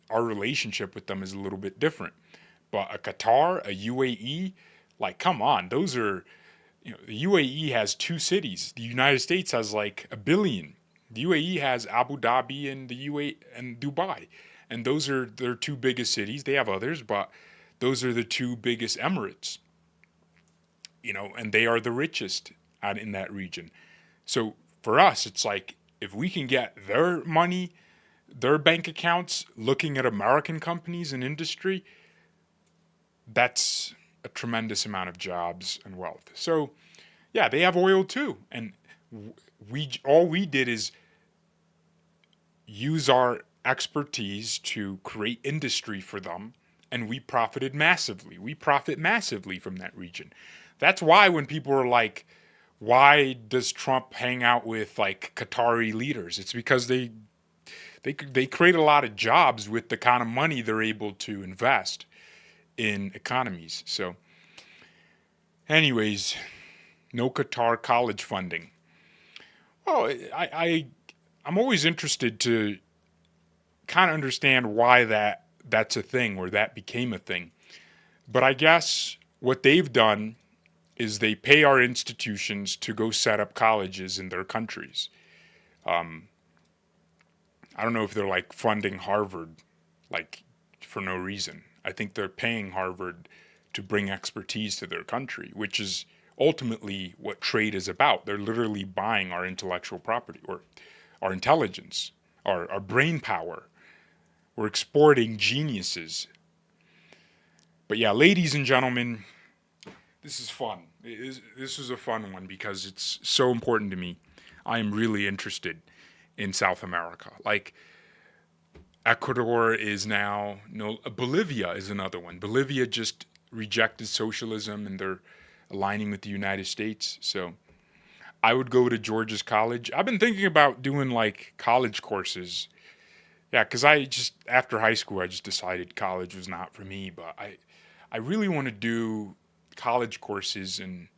our relationship with them is a little bit different. But a Qatar, a UAE, like, come on, those are, you know, the UAE has 2 cities. The United States has like 1 billion. The UAE has Abu Dhabi and the UAE and Dubai. And those are their 2 biggest cities. They have others, but those are the 2 biggest emirates. You know, and they are the richest out in that region. So for us, it's like, if we can get their money, their bank accounts, looking at American companies and industry, that's a tremendous amount of jobs and wealth. So yeah, they have oil too. And all we did is use our expertise to create industry for them, and we profited massively. We profit massively from that region. That's why when people are like, why does Trump hang out with like Qatari leaders? It's because they create a lot of jobs with the kind of money they're able to invest in economies. So anyways, no Qatar college funding. Well, I'm always interested to kind of understand why that's a thing, or that became a thing. But I guess what they've done is they pay our institutions to go set up colleges in their countries. I don't know if they're like funding Harvard, like, for no reason. I think they're paying Harvard to bring expertise to their country, which is ultimately what trade is about. They're literally buying our intellectual property, or our intelligence, our brain power. We're exporting geniuses. But yeah, ladies and gentlemen, this is fun. This is a fun one because it's so important to me. I am really interested in South America. Like, Ecuador is now, no, Bolivia is another one. Bolivia just rejected socialism, and they're aligning with the United States. So I would go to Georgia's college. I've been thinking about doing like college courses. Yeah, because after high school, I just decided college was not for me. But I really want to do college courses in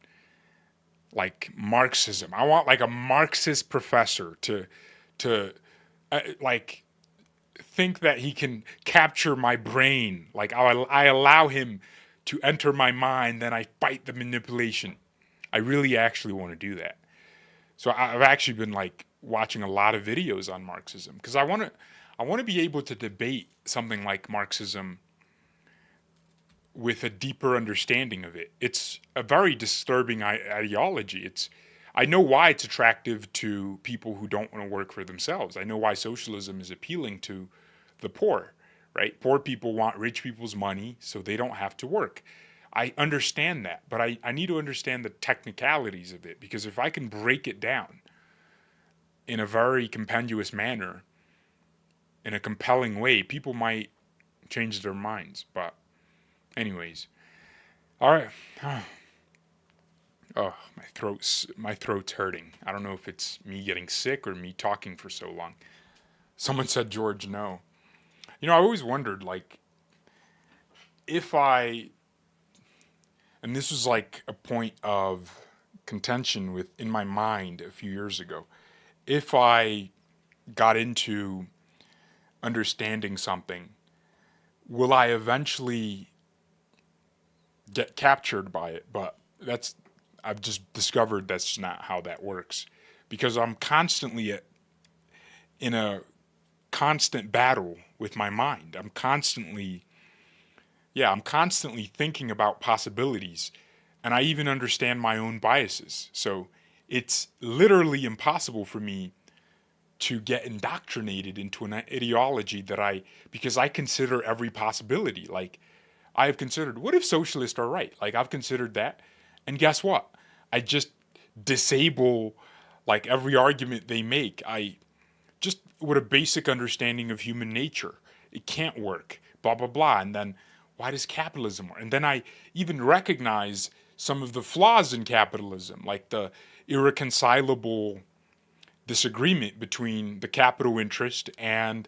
like Marxism. I want like a Marxist professor to like think that he can capture my brain. Like, I allow him to enter my mind, then I fight the manipulation. I really actually want to do that. So I've actually been like watching a lot of videos on Marxism, because I want to be able to debate something like Marxism with a deeper understanding of it. It's a very disturbing ideology. I know why it's attractive to people who don't want to work for themselves. I know why socialism is appealing to the poor, right? Poor people want rich people's money so they don't have to work. I understand that, but I need to understand the technicalities of it, because if I can break it down in a very compendious manner, in a compelling way, people might change their minds. But anyways, all right. Oh, my throat's hurting. I don't know if it's me getting sick or me talking for so long. Someone said, George, no. You know, I always wondered, like, and this was like a point of contention in my mind a few years ago. If I got into understanding something, will I eventually get captured by it? But that's I've just discovered that's not how that works, because I'm constantly in a constant battle with my mind. I'm constantly thinking about possibilities, and I even understand my own biases. So it's literally impossible for me to get indoctrinated into an ideology because I consider every possibility. Like, I have considered, what if socialists are right? Like, I've considered that. And guess what? I just disable like every argument they make. I just, with a basic understanding of human nature, it can't work, blah, blah, blah. And then, why does capitalism work? And then I even recognize some of the flaws in capitalism, like the irreconcilable disagreement between the capital interest and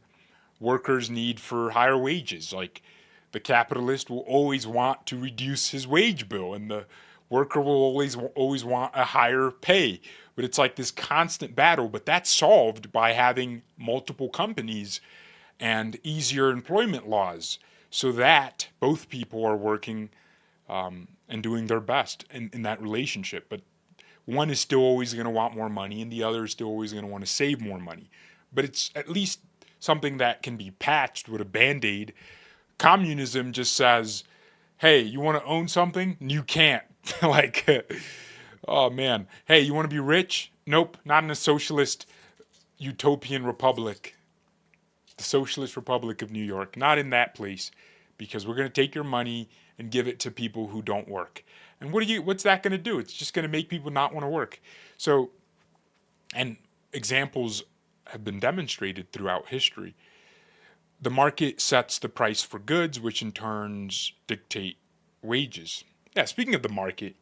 workers' need for higher wages. Like, the capitalist will always want to reduce his wage bill, and the worker will always want a higher pay. But it's like this constant battle. But that's solved by having multiple companies and easier employment laws, so that both people are working and doing their best in that relationship. But one is still always going to want more money, and the other is still always going to want to save more money. But it's at least something that can be patched with a band-aid. Communism just says, hey, you want to own something? You can't. Like, oh man. Hey, you want to be rich? Nope, not in a socialist utopian republic. The Socialist Republic of New York. Not in that place, because we're going to take your money and give it to people who don't work. And what's that going to do? It's just going to make people not want to work. So, and examples have been demonstrated throughout history. The market sets the price for goods, which in turns dictate wages. Yeah, speaking of the market,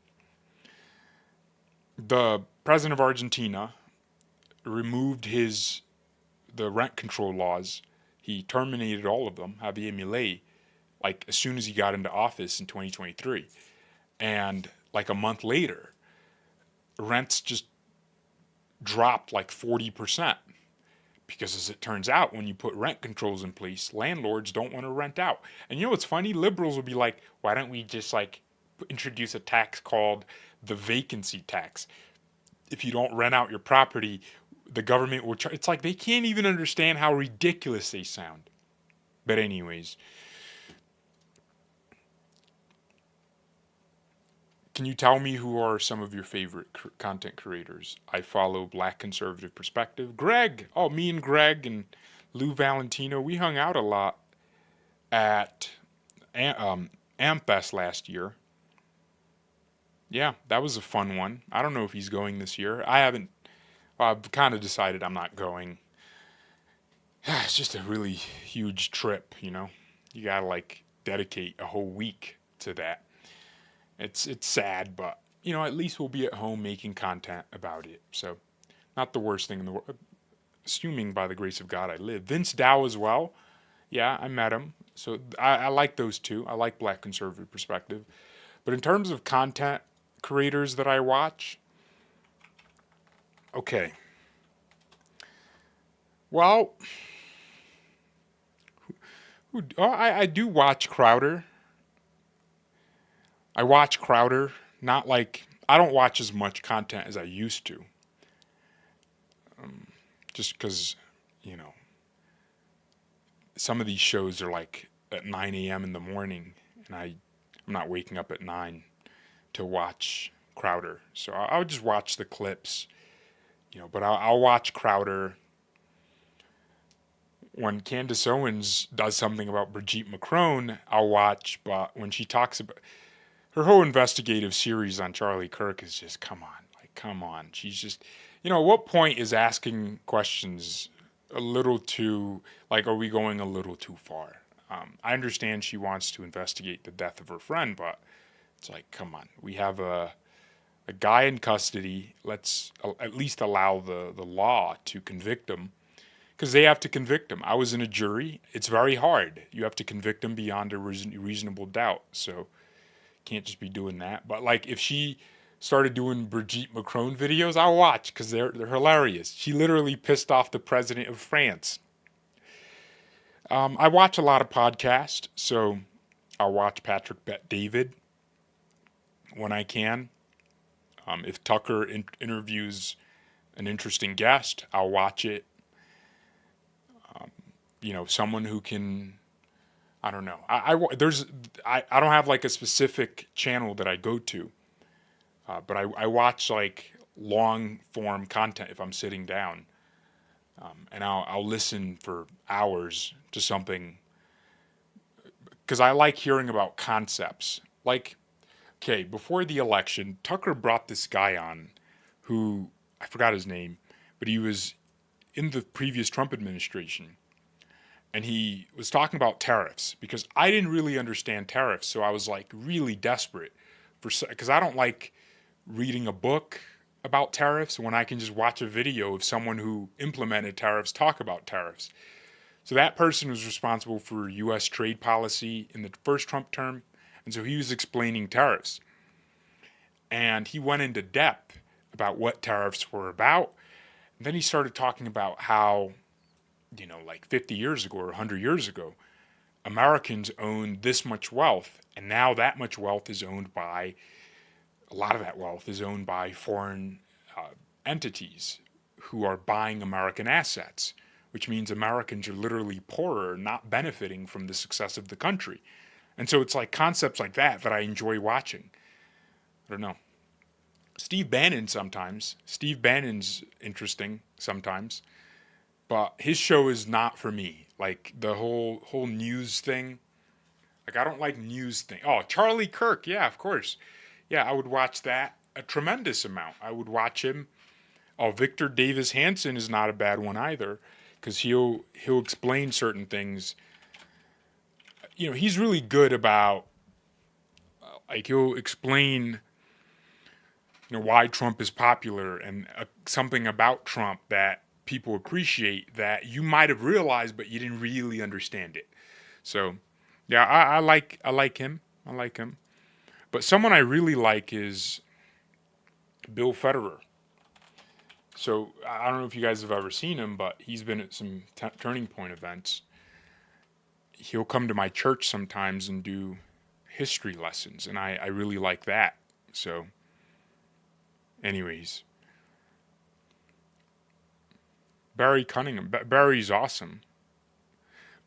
the president of Argentina removed the rent control laws. He terminated all of them, Javier Milei, like as soon as he got into office in 2023. And like a month later, rents just dropped like 40%. Because as it turns out, when you put rent controls in place, landlords don't want to rent out. And you know what's funny? Liberals will be like, why don't we just like introduce a tax called the vacancy tax? If you don't rent out your property, the government will charge. It's like they can't even understand how ridiculous they sound. But anyways, can you tell me who are some of your favorite content creators? I follow Black Conservative Perspective. Greg. Oh, me and Greg and Lou Valentino, we hung out a lot at AmFest last year. Yeah, that was a fun one. I don't know if he's going this year. I've kind of decided I'm not going. It's just a really huge trip, you know? You gotta like dedicate a whole week to that. It's sad, but you know, at least we'll be at home making content about it. So, not the worst thing in the world. Assuming by the grace of God I live. Vince Dow as well. Yeah, I met him. So I like those two. I like Black Conservative Perspective. But in terms of content creators that I watch, okay. Well, I do watch Crowder. I watch Crowder. Not like, I don't watch as much content as I used to. Just because, you know, some of these shows are like at 9 a.m. in the morning, and I'm not waking up at 9 to watch Crowder. So I'll just watch the clips, you know, but I'll watch Crowder. When Candace Owens does something about Brigitte Macron, I'll watch, but when she talks about her whole investigative series on Charlie Kirk is just, come on. She's just, you know, at what point is asking questions a little too, like, are we going a little too far? I understand she wants to investigate the death of her friend, but it's like, come on. We have a guy in custody. Let's at least allow the law to convict him, because they have to convict him. I was in a jury. It's very hard. You have to convict him beyond a reasonable doubt. So can't just be doing that. But like, if she started doing Brigitte Macron videos, I'll watch, because they're hilarious. She literally pissed off the president of France. I watch a lot of podcasts, so I'll watch Patrick Bet David when I can. If Tucker interviews an interesting guest, I'll watch it. Someone who can, I don't know. I don't have like a specific channel that I go to, but I watch like long form content if I'm sitting down, and I'll listen for hours to something because I like hearing about concepts. Like, okay, before the election, Tucker brought this guy on who, I forgot his name, but he was in the previous Trump administration. And he was talking about tariffs because I didn't really understand tariffs. So I was like really desperate because I don't like reading a book about tariffs when I can just watch a video of someone who implemented tariffs talk about tariffs. So that person was responsible for U.S. trade policy in the first Trump term. And so he was explaining tariffs. And he went into depth about what tariffs were about. And then he started talking about how, like 50 years ago or 100 years ago, Americans owned this much wealth. And now that much wealth is owned by, a lot of that wealth is owned by foreign entities who are buying American assets, which means Americans are literally poorer, not benefiting from the success of the country. And so it's like concepts like that I enjoy watching. I don't know. Steve Bannon's interesting sometimes, but his show is not for me. Like the whole news thing. Like I don't like news thing. Oh, Charlie Kirk, yeah, of course. Yeah, I would watch that a tremendous amount. I would watch him. Oh, Victor Davis Hanson is not a bad one either, because he'll explain certain things. He's really good about like he'll explain why Trump is popular and something about Trump that people appreciate that you might have realized but you didn't really understand it. So, yeah, I like him. I like him. But someone I really like is Bill Federer. So I don't know if you guys have ever seen him, but he's been at some Turning Point events. He'll come to my church sometimes and do history lessons, and I really like that. So, anyways, Barry Cunningham. Barry's awesome.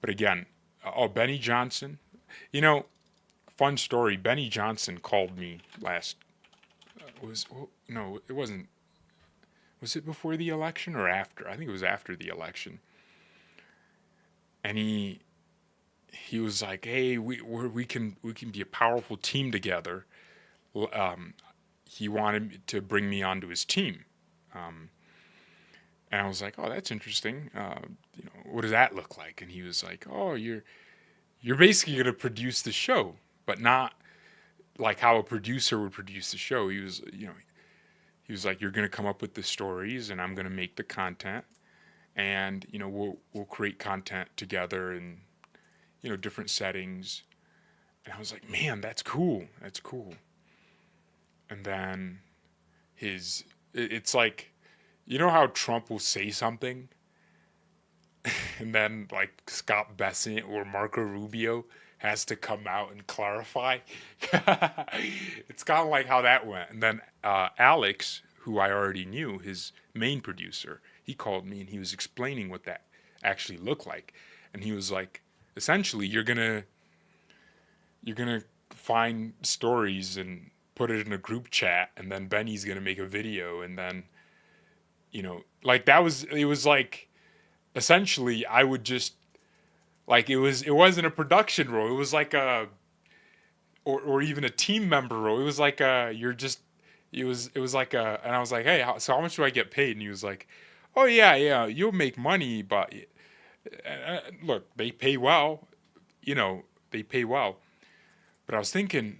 But again, Benny Johnson. Fun story. Benny Johnson called me last. No, it wasn't. Was it before the election or after? I think it was after the election. And he was like, "Hey, we can be a powerful team together." He wanted to bring me onto his team, and I was like, "Oh, that's interesting. What does that look like?" And he was like, "Oh, you're basically gonna produce the show, but not like how a producer would produce the show." He was like, "You're gonna come up with the stories, and I'm gonna make the content, and we'll create content together in different settings." And I was like, "Man, that's cool. That's cool." And then it's like, how Trump will say something, and then like Scott Bessent or Marco Rubio has to come out and clarify. It's kind of like how that went. And then Alex, who I already knew, his main producer, he called me and he was explaining what that actually looked like. And he was like, essentially, you're gonna find stories and put it in a group chat, and then Benny's gonna make a video, and then like it was like essentially I would just like it wasn't a production role. It was like or even a team member role. It was like it was like and I was like, "Hey, so how much do I get paid?" And he was like, "Oh yeah, you'll make money, but look, they pay well, they pay well." But I was thinking,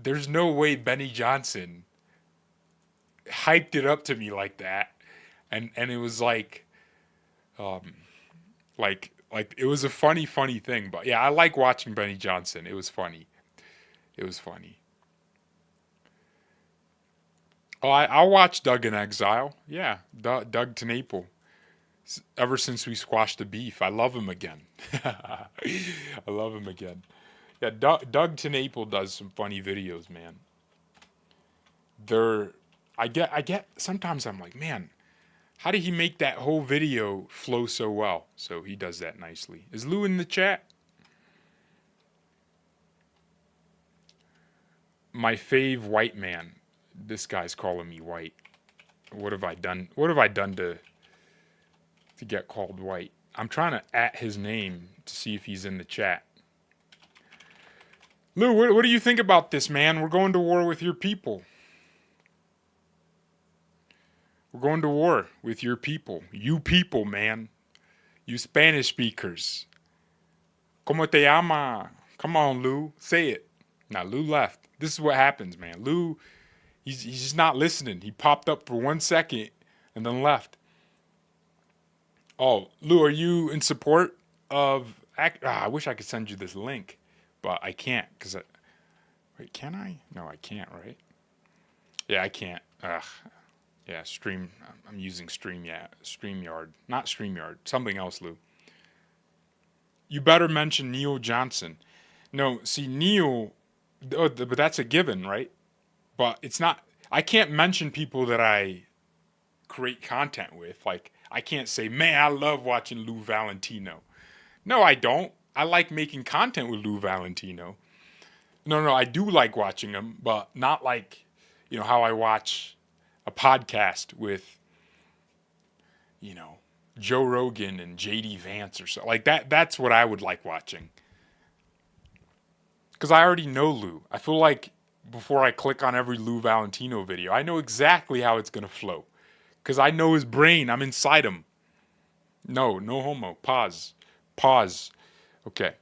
there's no way Benny Johnson hyped it up to me like that, and it was like it was a funny thing. But yeah, I like watching Benny Johnson. It was funny. It was funny. Oh, I'll watch Doug in Exile. Yeah, Doug TenNapel. Ever since we squashed the beef, I love him again. I love him again. Yeah, Doug TenNapel does some funny videos, man. they're I get sometimes I'm like, man, how did he make that whole video flow so well? So he does that nicely. Is Lou in the chat? My fave white man. This guy's calling me white. What have I done? What have I done to get called white? I'm trying to at his name to see if he's in the chat. Lou, what do you think about this, man? We're going to war with your people. We're going to war with your people. You people, man. You Spanish speakers. ¿Cómo te llama? Come on, Lou. Say it. Now, Lou left. This is what happens, man. Lou, he's just not listening. He popped up for 1 second and then left. Oh, Lou, are you in support of... I wish I could send you this link, but I can't. Wait, can I? No, I can't, right? Yeah, I can't. Yeah, Stream. I'm using StreamYard. Not StreamYard. Something else, Lou. You better mention Neil Johnson. No, see, Neil... but that's a given, right? But it's not... I can't mention people that I create content with. Like, I can't say, man, I love watching Lou Valentino. No, I don't. I like making content with Lou Valentino. No, I do like watching him, but not like, how I watch a podcast with, Joe Rogan and JD Vance or so. Like that's what I would like watching. Because I already know Lou. I feel like before I click on every Lou Valentino video, I know exactly how it's going to flow. Because I know his brain. I'm inside him. No homo. Pause. Okay.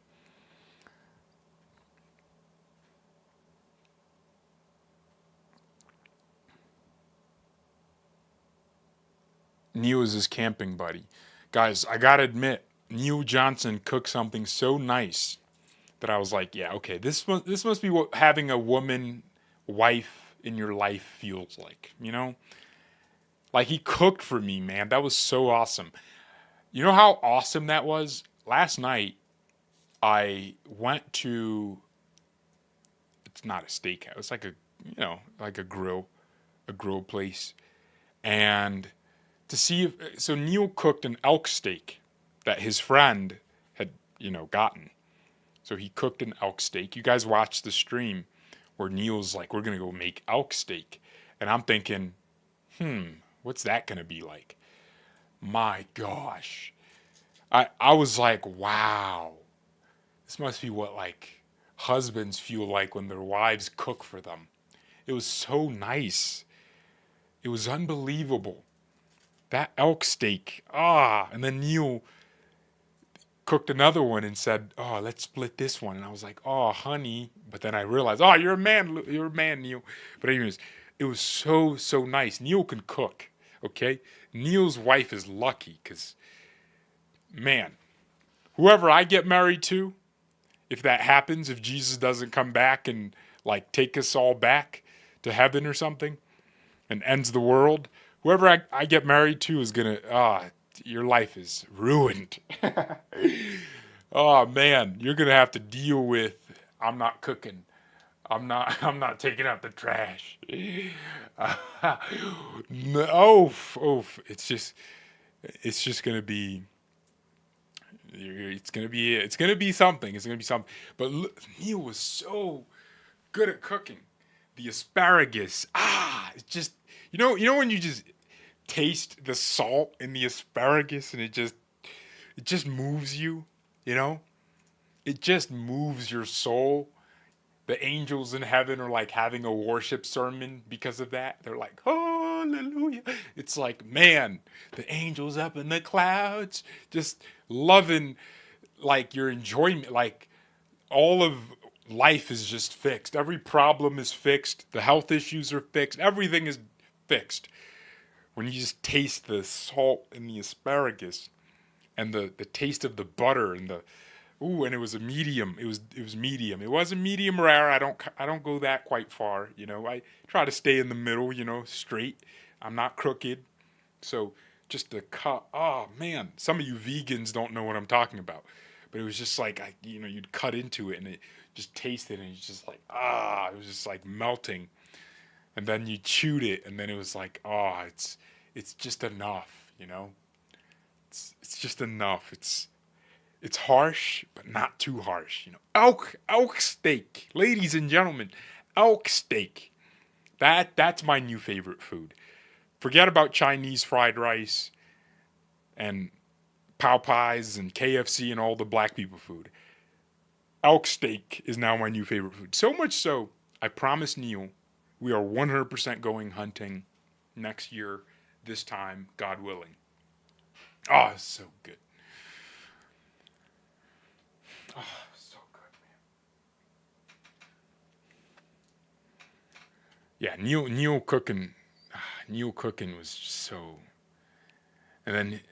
Neil is his camping buddy. Guys, I gotta admit, Neil Johnson cooked something so nice that I was like, yeah, okay, this must be what having a woman wife in your life feels like, Like, he cooked for me, man. That was so awesome. You know how awesome that was? Last night, I went to... It's not a steakhouse. It's like like a grill place. And to see if... So Neil cooked an elk steak that his friend had, gotten. So he cooked an elk steak. You guys watched the stream where Neil's like, we're going to go make elk steak. And I'm thinking, what's that going to be like? My gosh. I was like, wow. This must be what, like, husbands feel like when their wives cook for them. It was so nice. It was unbelievable. That elk steak. And then Neil cooked another one and said, oh, let's split this one. And I was like, oh, honey. But then I realized, oh, you're a man, Neil. But anyways, it was so, so nice. Neil can cook, okay? Neil's wife is lucky because, man, whoever I get married to, if that happens, if Jesus doesn't come back and, like, take us all back to heaven or something and ends the world, whoever I get married to is going to, your life is ruined. Oh man, you're gonna have to deal with I'm not cooking. I'm not taking out the trash. No, it's just gonna be it's gonna be something. It's gonna be something. But Neil was so good at cooking. The asparagus, it's just when you just taste the salt in the asparagus and it just moves you, It just moves your soul. The angels in heaven are like having a worship sermon because of that. They're like, hallelujah. It's like, man, the angels up in the clouds, just loving, like, your enjoyment. Like, all of life is just fixed. Every problem is fixed. The health issues are fixed. Everything is fixed. When you just taste the salt in the asparagus and the taste of the butter and and it was a medium. It was medium. It wasn't medium rare. I don't go that quite far, I try to stay in the middle, straight. I'm not crooked. So just the cut. Oh man, some of you vegans don't know what I'm talking about. But it was just like you'd cut into it and it just tasted and it's just like it was just like melting. and then you chewed it, and then it was like, oh, it's just enough, you know. It's just enough. It's harsh, but not too harsh, you know. Elk steak, ladies and gentlemen, elk steak. That's my new favorite food. Forget about Chinese fried rice and Popeyes and KFC and all the black people food. Elk steak is now my new favorite food. So much so, I promised Neil we are 100% going hunting next year, this time, God willing. Oh, it's so good. Oh, so good, man. Yeah, Neil cooking was just so. And then it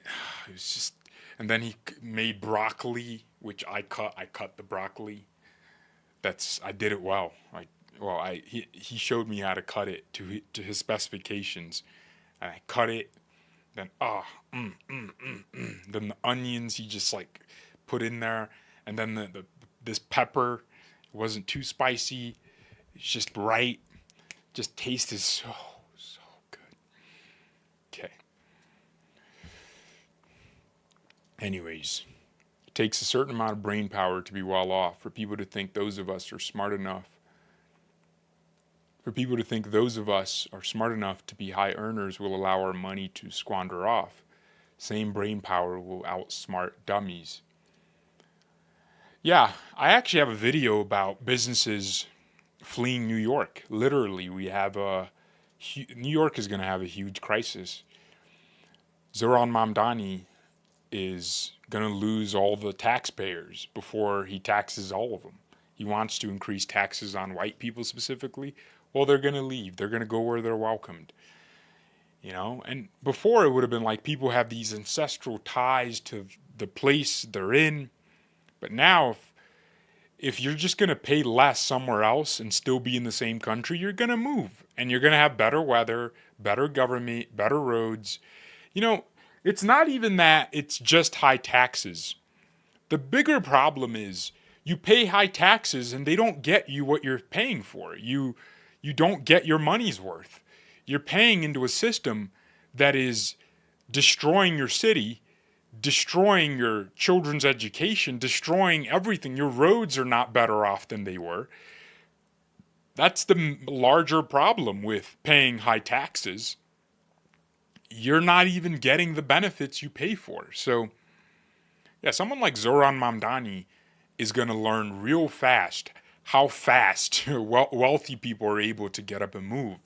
was just, and then he made broccoli, which I cut. I cut the broccoli. I did it well. He showed me how to cut it to his specifications, and I cut it. Then then the onions he just like put in there, and then this pepper wasn't too spicy. It's just right. Just tasted so good. Okay. Anyways, it takes a certain amount of brain power to be well off for people to think those of us are smart enough. For people to think those of us are smart enough to be high earners will allow our money to squander off. Same brain power will outsmart dummies. Yeah, I actually have a video about businesses fleeing New York. Literally, New York is going to have a huge crisis. Zoran Mamdani is going to lose all the taxpayers before he taxes all of them. He wants to increase taxes on white people specifically. Well, they're going to leave. They're going to go where they're welcomed. You know, and before it would have been like people have these ancestral ties to the place they're in. But now, if you're just going to pay less somewhere else and still be in the same country, you're going to move. And you're going to have better weather, better government, better roads. You know, it's not even that it's just high taxes. The bigger problem is you pay high taxes and they don't get you what you're paying for. You don't get your money's worth. You're paying into a system that is destroying your city, destroying your children's education, destroying everything. Your roads are not better off than they were. That's the larger problem with paying high taxes. You're not even getting the benefits you pay for. So, yeah, someone like Zoran Mamdani is going to learn real fast how fast wealthy people are able to get up and move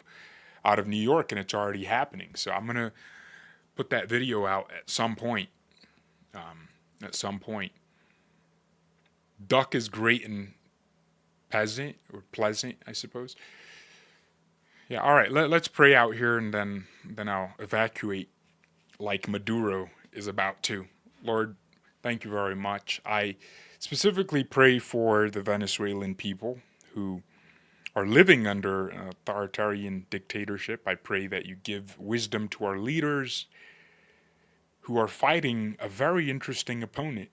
out of New York, and it's already happening. So I'm going to put that video out at some point. Duck is great and pleasant, I suppose. Yeah, all right, let's pray out here, and then I'll evacuate like Maduro is about to. Lord, thank you very much. I specifically pray for the Venezuelan people who are living under an authoritarian dictatorship. I pray that you give wisdom to our leaders who are fighting a very interesting opponent.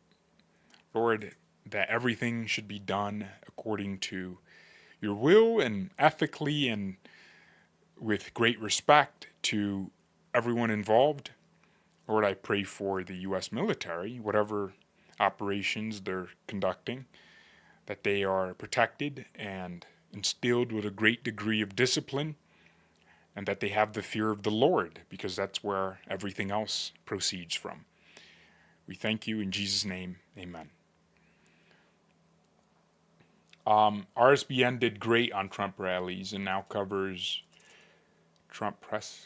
Lord, that everything should be done according to your will and ethically and with great respect to everyone involved. Lord, I pray for the U.S. military, whatever operations they're conducting, that they are protected and instilled with a great degree of discipline, and that they have the fear of the Lord, because that's where everything else proceeds from. We thank you in Jesus' name, amen. RSBN did great on Trump rallies and now covers Trump press.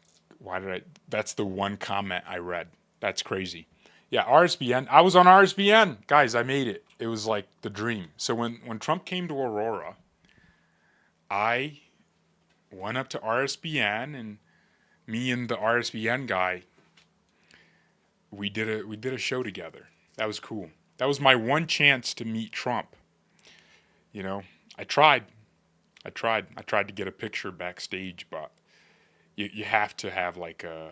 That's the one comment I read. That's crazy. Yeah, RSBN. I was on RSBN. Guys, I made it. It was like the dream. So when Trump came to Aurora, I went up to RSBN, and me and the RSBN guy, we did a show together. That was cool. That was my one chance to meet Trump. You know, I tried to get a picture backstage, but you have to have like a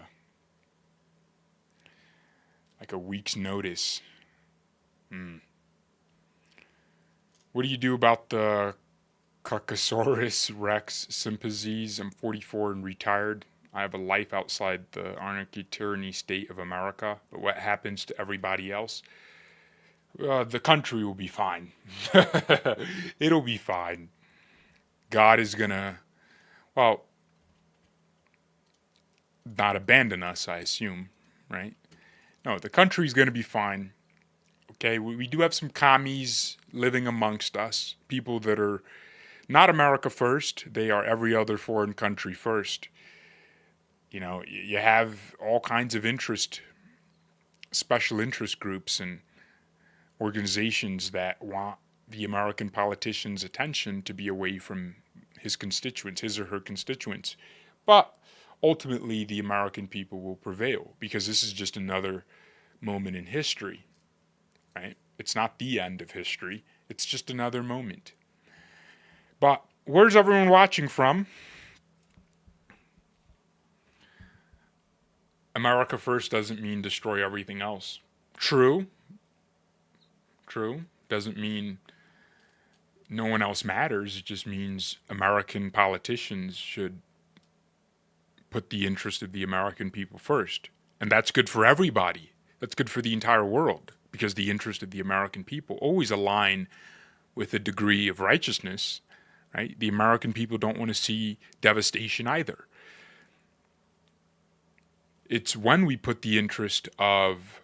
week's notice. What do you do about the Caucasaurus Rex Sympazes. I'm 44 and retired. I have a life outside the anarchy tyranny state of America. But what happens to everybody else? The country will be fine. It'll be fine. God is gonna, well, not abandon us, I assume, right? No, the country's gonna be fine. Okay, we do have some commies living amongst us, people that are not America first, they are every other foreign country first. You know, you have all kinds of special interest groups and organizations that want the American politician's attention to be away from his constituents, his or her constituents. But ultimately, the American people will prevail because this is just another moment in history, right? It's not the end of history, it's just another moment. But where's everyone watching from? America first doesn't mean destroy everything else. True. Doesn't mean no one else matters. It just means American politicians should put the interest of the American people first. And that's good for everybody. That's good for the entire world because the interest of the American people always align with a degree of righteousness, right? The American people don't want to see devastation either. It's when we put the interest of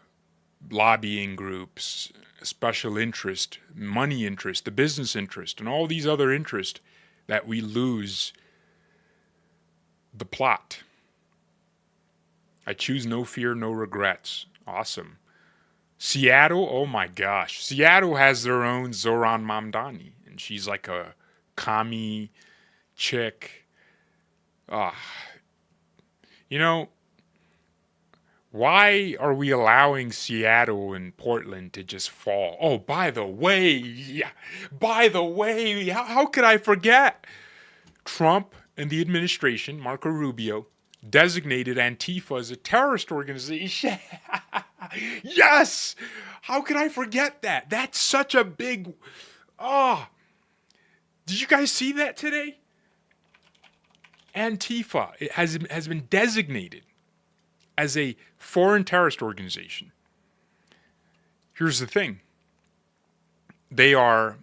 lobbying groups, special interest, money interest, the business interest, and all these other interests that we lose the plot. I choose no fear, no regrets. Awesome. Seattle, oh my gosh. Seattle has their own Zoran Mamdani, and she's like a commie chick. You know, why are we allowing Seattle and Portland to just fall? Oh, by the way, how could I forget? Trump and the administration, Marco Rubio, designated Antifa as a terrorist organization. Yes! How could I forget that? That's such a big... Did you guys see that today? Antifa has been designated as a foreign terrorist organization. Here's the thing. They are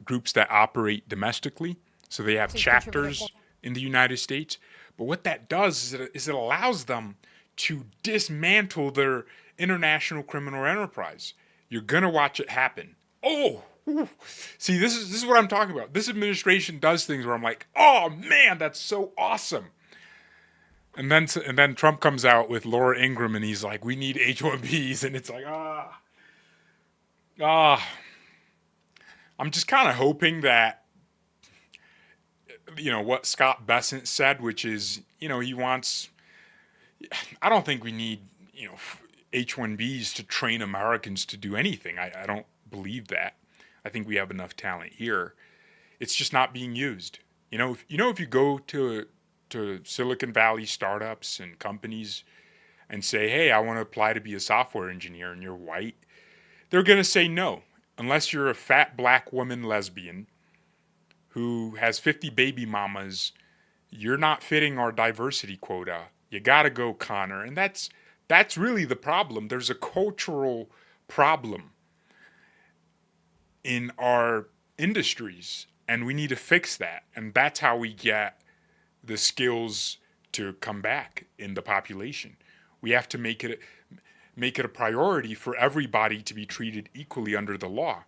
groups that operate domestically, so they have chapters in the United States. But what that does is it allows them to dismantle their international criminal enterprise. You're going to watch it happen. Oh, see, this is what I'm talking about. This administration does things where I'm like, oh man, that's so awesome. And then Trump comes out with Laura Ingraham and he's like, we need H-1Bs. And it's like, I'm just kind of hoping that, you know, what Scott Bessent said, which is, you know, I don't think we need, you know, H-1Bs to train Americans to do anything. I don't believe that. I think we have enough talent here. It's just not being used. If you go to Silicon Valley startups and companies and say, hey, I want to apply to be a software engineer and you're white, they're going to say no, unless you're a fat black woman lesbian who has 50 baby mamas. You're not fitting our diversity quota. You got to go, Connor. And that's really the problem. There's a cultural problem in our industries, and we need to fix that. And that's how we get the skills to come back in the population. We have to make it a priority for everybody to be treated equally under the law.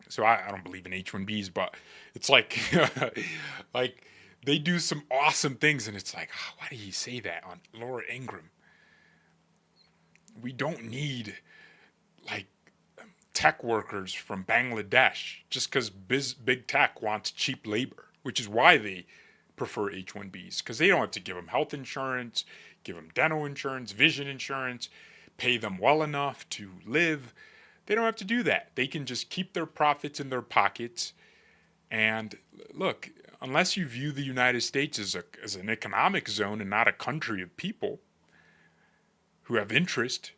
So I don't believe in H-1Bs, but it's like, like they do some awesome things, and it's like, why did he say that on Laura Ingraham? We don't need like tech workers from Bangladesh just because big tech wants cheap labor, which is why they prefer H-1Bs, because they don't have to give them health insurance, give them dental insurance, vision insurance, pay them well enough to live. They don't have to do that. They can just keep their profits in their pockets. And look, unless you view the United States as an economic zone and not a country of people who have interest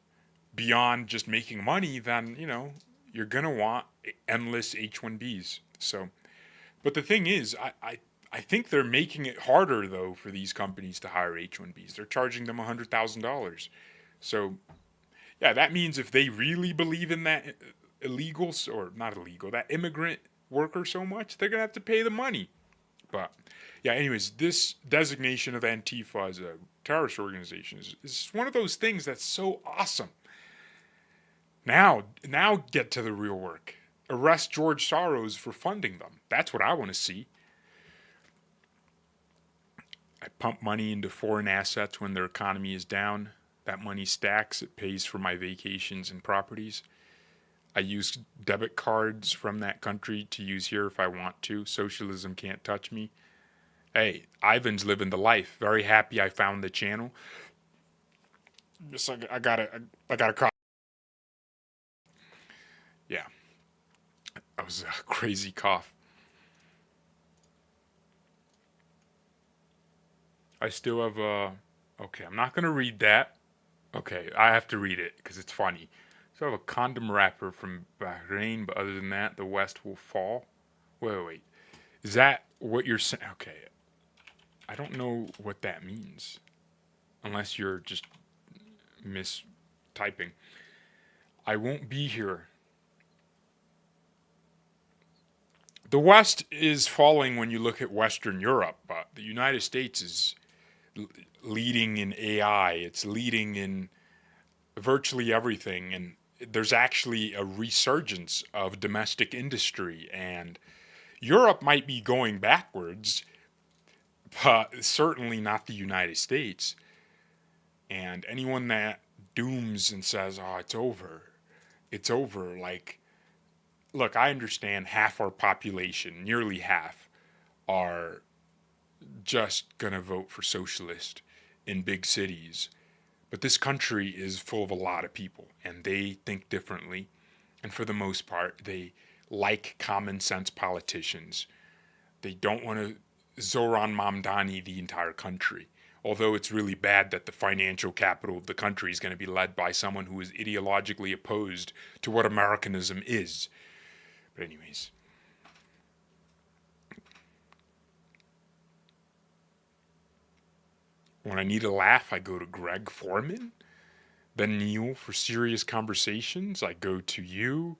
beyond just making money, then, you're going to want endless H-1Bs. So But the thing is, I think they're making it harder though for these companies to hire H-1Bs. They're charging them $100,000. So yeah, that means if they really believe in that illegal or not illegal, that immigrant worker so much, they're gonna have to pay the money. But yeah, anyways, this designation of Antifa as a terrorist organization is one of those things that's so awesome. Now get to the real work. Arrest George Soros for funding them. That's what I want to see. I pump money into foreign assets when their economy is down. That money stacks. It pays for my vacations and properties. I use debit cards from that country to use here if I want to. Socialism can't touch me. Hey, Ivan's living the life. Very happy I found the channel. Just I got a cough. Yeah, that was a crazy cough. I still have okay, I'm not gonna read that. Okay, I have to read it because it's funny. So I have a condom wrapper from Bahrain, but other than that, the West will fall. Wait. Is that what you're saying? Okay, I don't know what that means, unless you're just mistyping. I won't be here. The West is falling when you look at Western Europe, but the United States is leading in AI. It's leading in virtually everything, and there's actually a resurgence of domestic industry. And Europe might be going backwards, but certainly not the United States. And anyone that dooms and says, "Oh, it's over," like, look, I understand half our population, nearly half, are just gonna vote for socialist in big cities. But this country is full of a lot of people, and they think differently. And for the most part, they like common sense politicians. They don't want to Zoran Mamdani the entire country. Although it's really bad that the financial capital of the country is going to be led by someone who is ideologically opposed to what Americanism is. But anyways. When I need a laugh, I go to Greg Foreman. Then Neil for serious conversations. I go to you,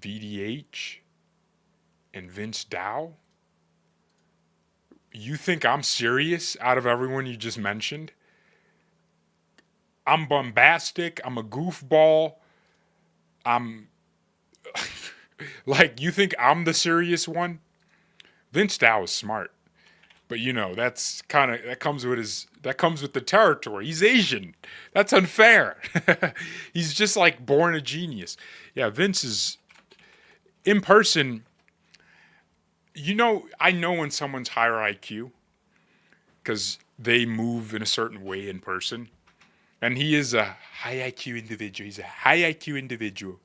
VDH, and Vince Dow. You think I'm serious out of everyone you just mentioned? I'm bombastic. I'm a goofball. I'm like, you think I'm the serious one? Vince Dow is smart. But that comes with the territory. He's Asian. That's unfair. He's just like born a genius. Yeah, Vince is in person. I know when someone's higher IQ because they move in a certain way in person. And he is a high IQ individual. He's a high IQ individual.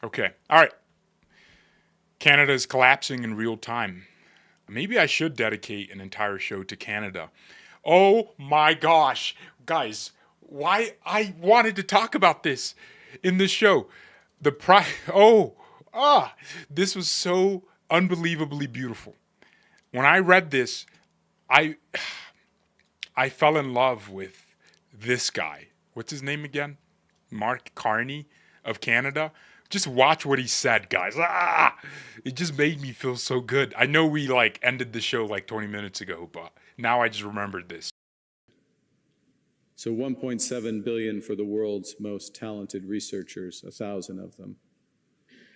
Okay. All right. Canada is collapsing in real time. Maybe I should dedicate an entire show to Canada. Oh my gosh. Guys, why I wanted to talk about this in this show. This was so unbelievably beautiful. When I read this, I fell in love with this guy. What's his name again? Mark Carney of Canada. Just watch what he said, guys. It just made me feel so good. I know we ended the show 20 minutes ago, but now I just remembered this. So 1.7 billion for the world's most talented researchers, 1,000 of them,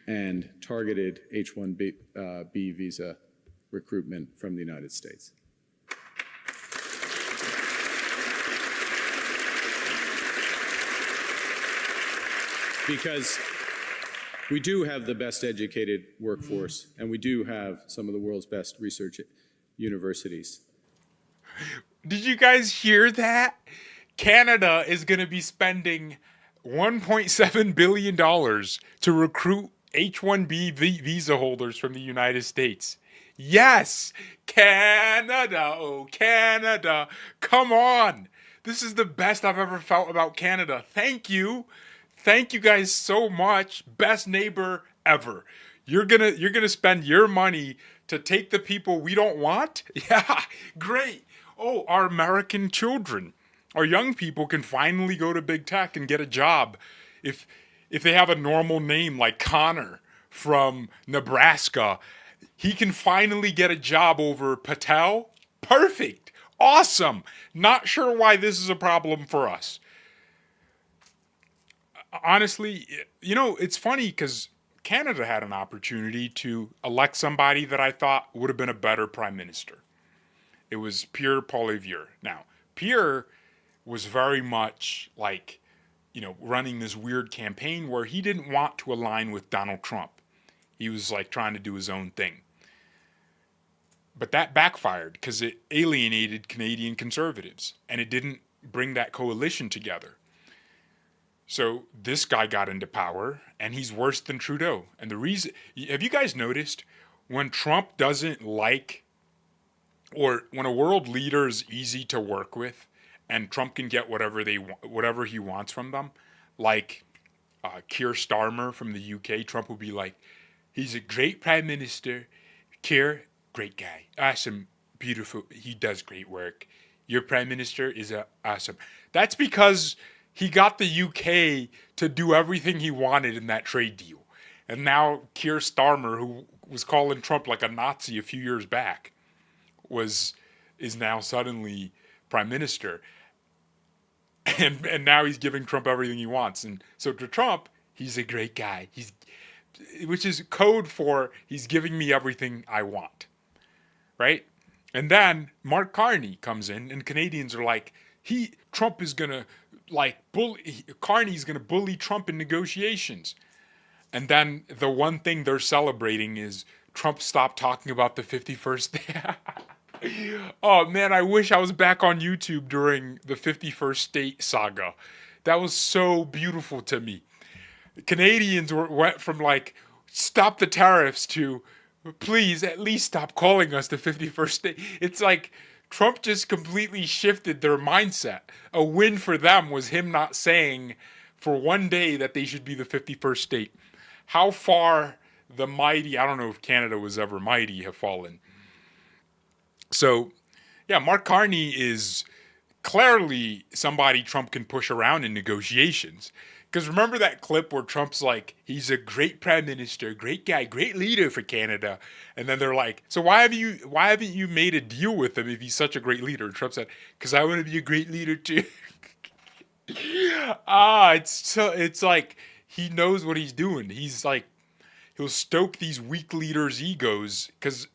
and targeted H-1B visa recruitment from the United States. Because we do have the best educated workforce, and we do have some of the world's best research universities. Did you guys hear that? Canada is going to be spending $1.7 billion to recruit H-1B visa holders from the United States. Yes! Canada! Oh, Canada! Come on! This is the best I've ever felt about Canada. Thank you! Thank you guys so much. Best neighbor ever. You're gonna spend your money to take the people we don't want? Yeah, great. Oh, our American children, our young people can finally go to big tech and get a job. If if they have a normal name like Connor from Nebraska, he can finally get a job over Patel. Perfect. Awesome. Not sure why this is a problem for us. Honestly, it's funny because Canada had an opportunity to elect somebody that I thought would have been a better prime minister. It was Pierre Poilievre. Now, Pierre was very much like, running this weird campaign where he didn't want to align with Donald Trump. He was like trying to do his own thing. But that backfired because it alienated Canadian conservatives and it didn't bring that coalition together. So this guy got into power and he's worse than Trudeau. And the reason, have you guys noticed when Trump doesn't like, or when a world leader is easy to work with and Trump can get whatever he wants from them, like Keir Starmer from the UK, Trump will be like, he's a great prime minister. Keir, great guy. Awesome. Beautiful. He does great work. Your prime minister is awesome. That's because he got the UK to do everything he wanted in that trade deal. And now Keir Starmer, who was calling Trump like a Nazi a few years back, is now suddenly prime minister. And now he's giving Trump everything he wants. And so to Trump, he's a great guy. Which is code for he's giving me everything I want. Right? And then Mark Carney comes in and Canadians are like, Trump is gonna Carney's gonna bully Trump in negotiations. And then the one thing they're celebrating is Trump stopped talking about the 51st day. Oh man, I wish I was back on YouTube during the 51st state saga. That was so beautiful to me. Canadians went from like, stop the tariffs to, please at least stop calling us the 51st state. It's like Trump just completely shifted their mindset. A win for them was him not saying for one day that they should be the 51st state. How far the mighty, I don't know if Canada was ever mighty, have fallen. So, yeah, Mark Carney is clearly somebody Trump can push around in negotiations. Because remember that clip where Trump's like, he's a great prime minister, great guy, great leader for Canada. And then they're like, so why haven't you made a deal with him if he's such a great leader? And Trump said, because I want to be a great leader too. It's like he knows what he's doing. He's like, he'll stoke these weak leaders' egos because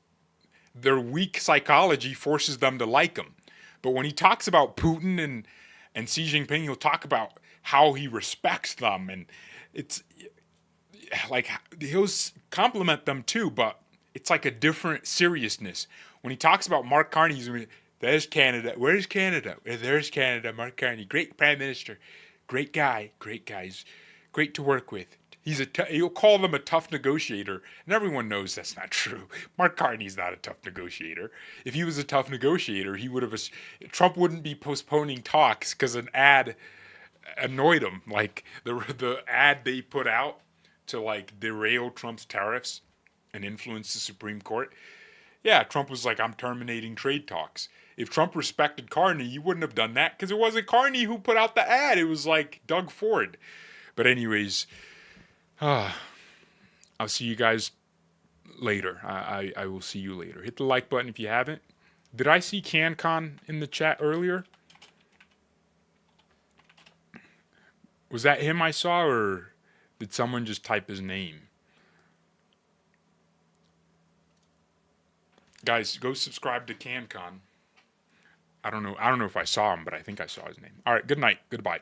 their weak psychology forces them to like him. But when he talks about Putin and Xi Jinping, he'll talk about how he respects them, and it's like he'll compliment them too, but it's like a different seriousness. When he talks about Mark Carney, he's going to be, there's Canada. Where's Canada? There's Canada. Mark Carney, great prime minister, great guy, great guys, great to work with. He'll call them a tough negotiator, and everyone knows that's not true. Mark Carney's not a tough negotiator. If he was a tough negotiator, Trump wouldn't be postponing talks because an ad annoyed him. Like the ad they put out to like derail Trump's tariffs and influence the Supreme Court. Yeah, Trump was like, I'm terminating trade talks. If Trump respected Carney, he wouldn't have done that because it wasn't Carney who put out the ad. It was like Doug Ford. But anyways, I'll see you guys later. I will see you later. Hit the like button if you haven't. Did I see CanCon in the chat earlier? Was that him I saw, or did someone just type his name? Guys, go subscribe to CanCon. I don't know if I saw him, but I think I saw his name. All right, good night. Goodbye.